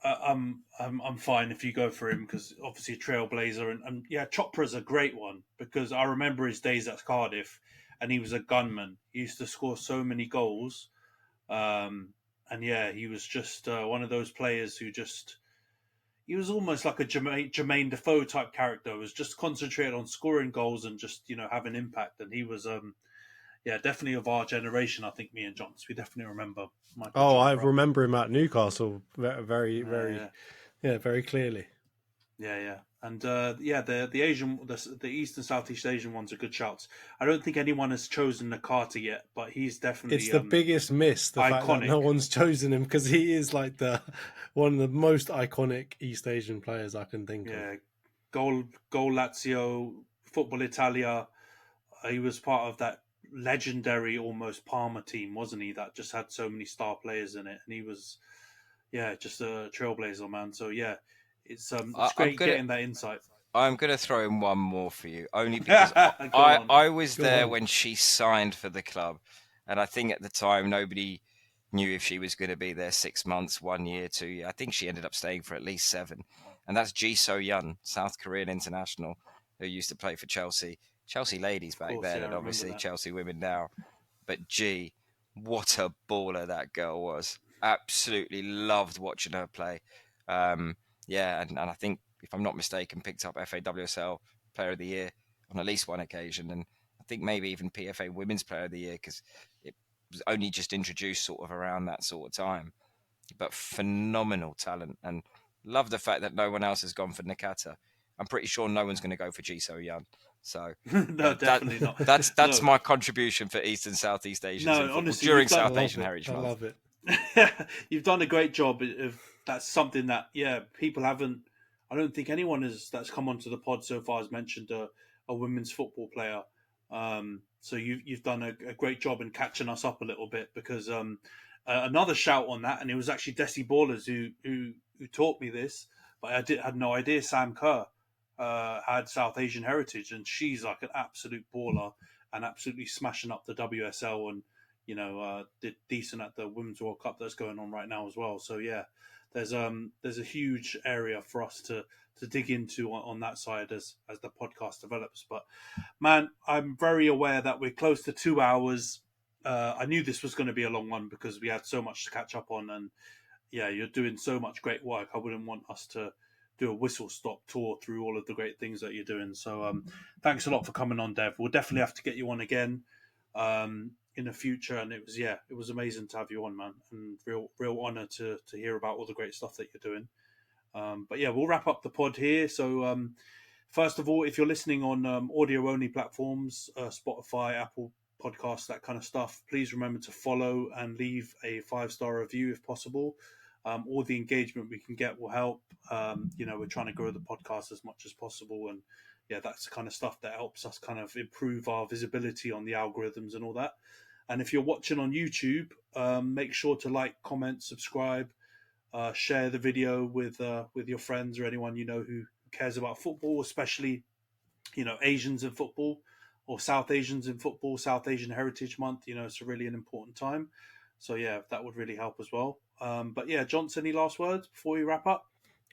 I'm fine if you go for him because obviously a trailblazer and yeah, Chopra's a great one because I remember his days at Cardiff and he was a gunman. He used to score so many goals, and yeah, he was just one of those players who he was almost like a Jermaine Defoe type character. He was just concentrated on scoring goals and just have an impact. And he was definitely of our generation. I think me and Johns, we definitely remember Michael. Oh, I remember him at Newcastle very very clearly. Yeah. And the Asian, the East and Southeast Asian ones are good shouts. I don't think anyone has chosen Nakata yet, but he's definitely it's the biggest miss. The fact that no one's chosen him because he is like one of the most iconic East Asian players I can think of. Yeah, goal Lazio, Football Italia. He was part of that legendary almost Parma team, wasn't he? That just had so many star players in it, and he was, just a trailblazer, man. So yeah, it's great getting that insight. I'm going to throw in one more for you, only because I was there when she signed for the club. And I think at the time, nobody knew if she was going to be there 6 months, 1 year, 2 years. I think she ended up staying for at least 7. And that's Ji So-yeon, South Korean international, who used to play for Chelsea ladies back then, and obviously Chelsea women now. But Ji, what a baller that girl was. Absolutely loved watching her play. And I think, if I'm not mistaken, picked up FAWSL Player of the Year on at least one occasion, and I think maybe even PFA Women's Player of the Year, because it was only just introduced sort of around that sort of time. But phenomenal talent, and love the fact that no one else has gone for Nakata. I'm pretty sure no one's going to go for Ji So-yeon. So no, definitely not. That's my contribution for East and Southeast Asians honestly, during South Asian Heritage Month. I love it. You've done a great job. That's something that people haven't. I don't think anyone that's come onto the pod so far has mentioned a women's football player. So you've done a great job in catching us up a little bit, because another shout on that, and it was actually Desi Ballers who taught me this, but I had no idea. Sam Kerr had South Asian heritage, and she's like an absolute baller and absolutely smashing up the WSL, and did decent at the Women's World Cup that's going on right now as well. So yeah, there's a huge area for us to dig into on that side as the podcast develops. But man, I'm very aware that we're close to 2 hours. I knew this was going to be a long one because we had so much to catch up on, and yeah, you're doing so much great work. I wouldn't want us to do a whistle-stop tour through all of the great things that you're doing. So thanks a lot for coming on, Dev. We'll definitely have to get you on again in the future. And it was amazing to have you on, man, and real honor to hear about all the great stuff that you're doing. But yeah, we'll wrap up the pod here. So first of all, if you're listening on audio-only platforms, Spotify, Apple Podcasts, that kind of stuff, please remember to follow and leave a 5-star review if possible. All the engagement we can get will help. We're trying to grow the podcast as much as possible, and yeah, that's the kind of stuff that helps us kind of improve our visibility on the algorithms and all that. And if you're watching on YouTube, make sure to like, comment, subscribe, share the video with your friends or anyone who cares about football, especially Asians in football or South Asians in football. South Asian Heritage Month, it's really an important time. So yeah, that would really help as well. But yeah, Johnson, any last words before we wrap up?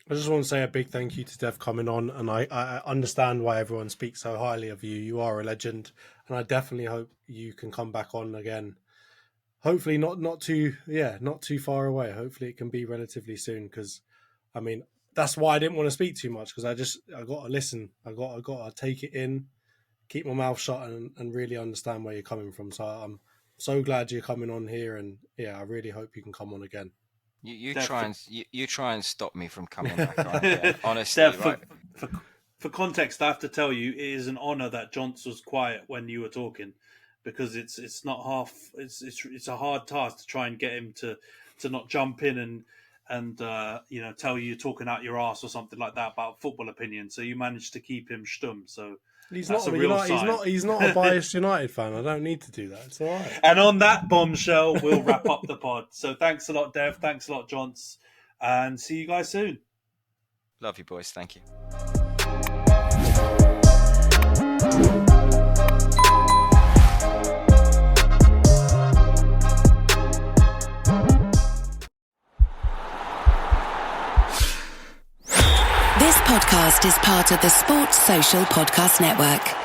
I just want to say a big thank you to Dev coming on, and I understand why everyone speaks so highly of you. You are a legend, and I definitely hope you can come back on again. Hopefully not too far away. Hopefully it can be relatively soon, because I mean, that's why I didn't want to speak too much, because I got to listen. I got to take it in, keep my mouth shut, and really understand where you're coming from. So I'm so glad you're coming on here, and yeah, I really hope you can come on again. You try and stop me from coming back on again. Honestly, Dev, right? For context, I have to tell you, it is an honour that Johns was quiet when you were talking, because it's not half. It's a hard task to try and get him to not jump in and tell you you're talking out your ass or something like that about football opinions. So you managed to keep him stum. So he's not a biased United fan. I don't need to do that. It's all right. And on that bombshell, we'll wrap up the pod. So thanks a lot, Dev. Thanks a lot, Johns. And see you guys soon. Love you, boys. Thank you. This podcast is part of the Sports Social Podcast Network.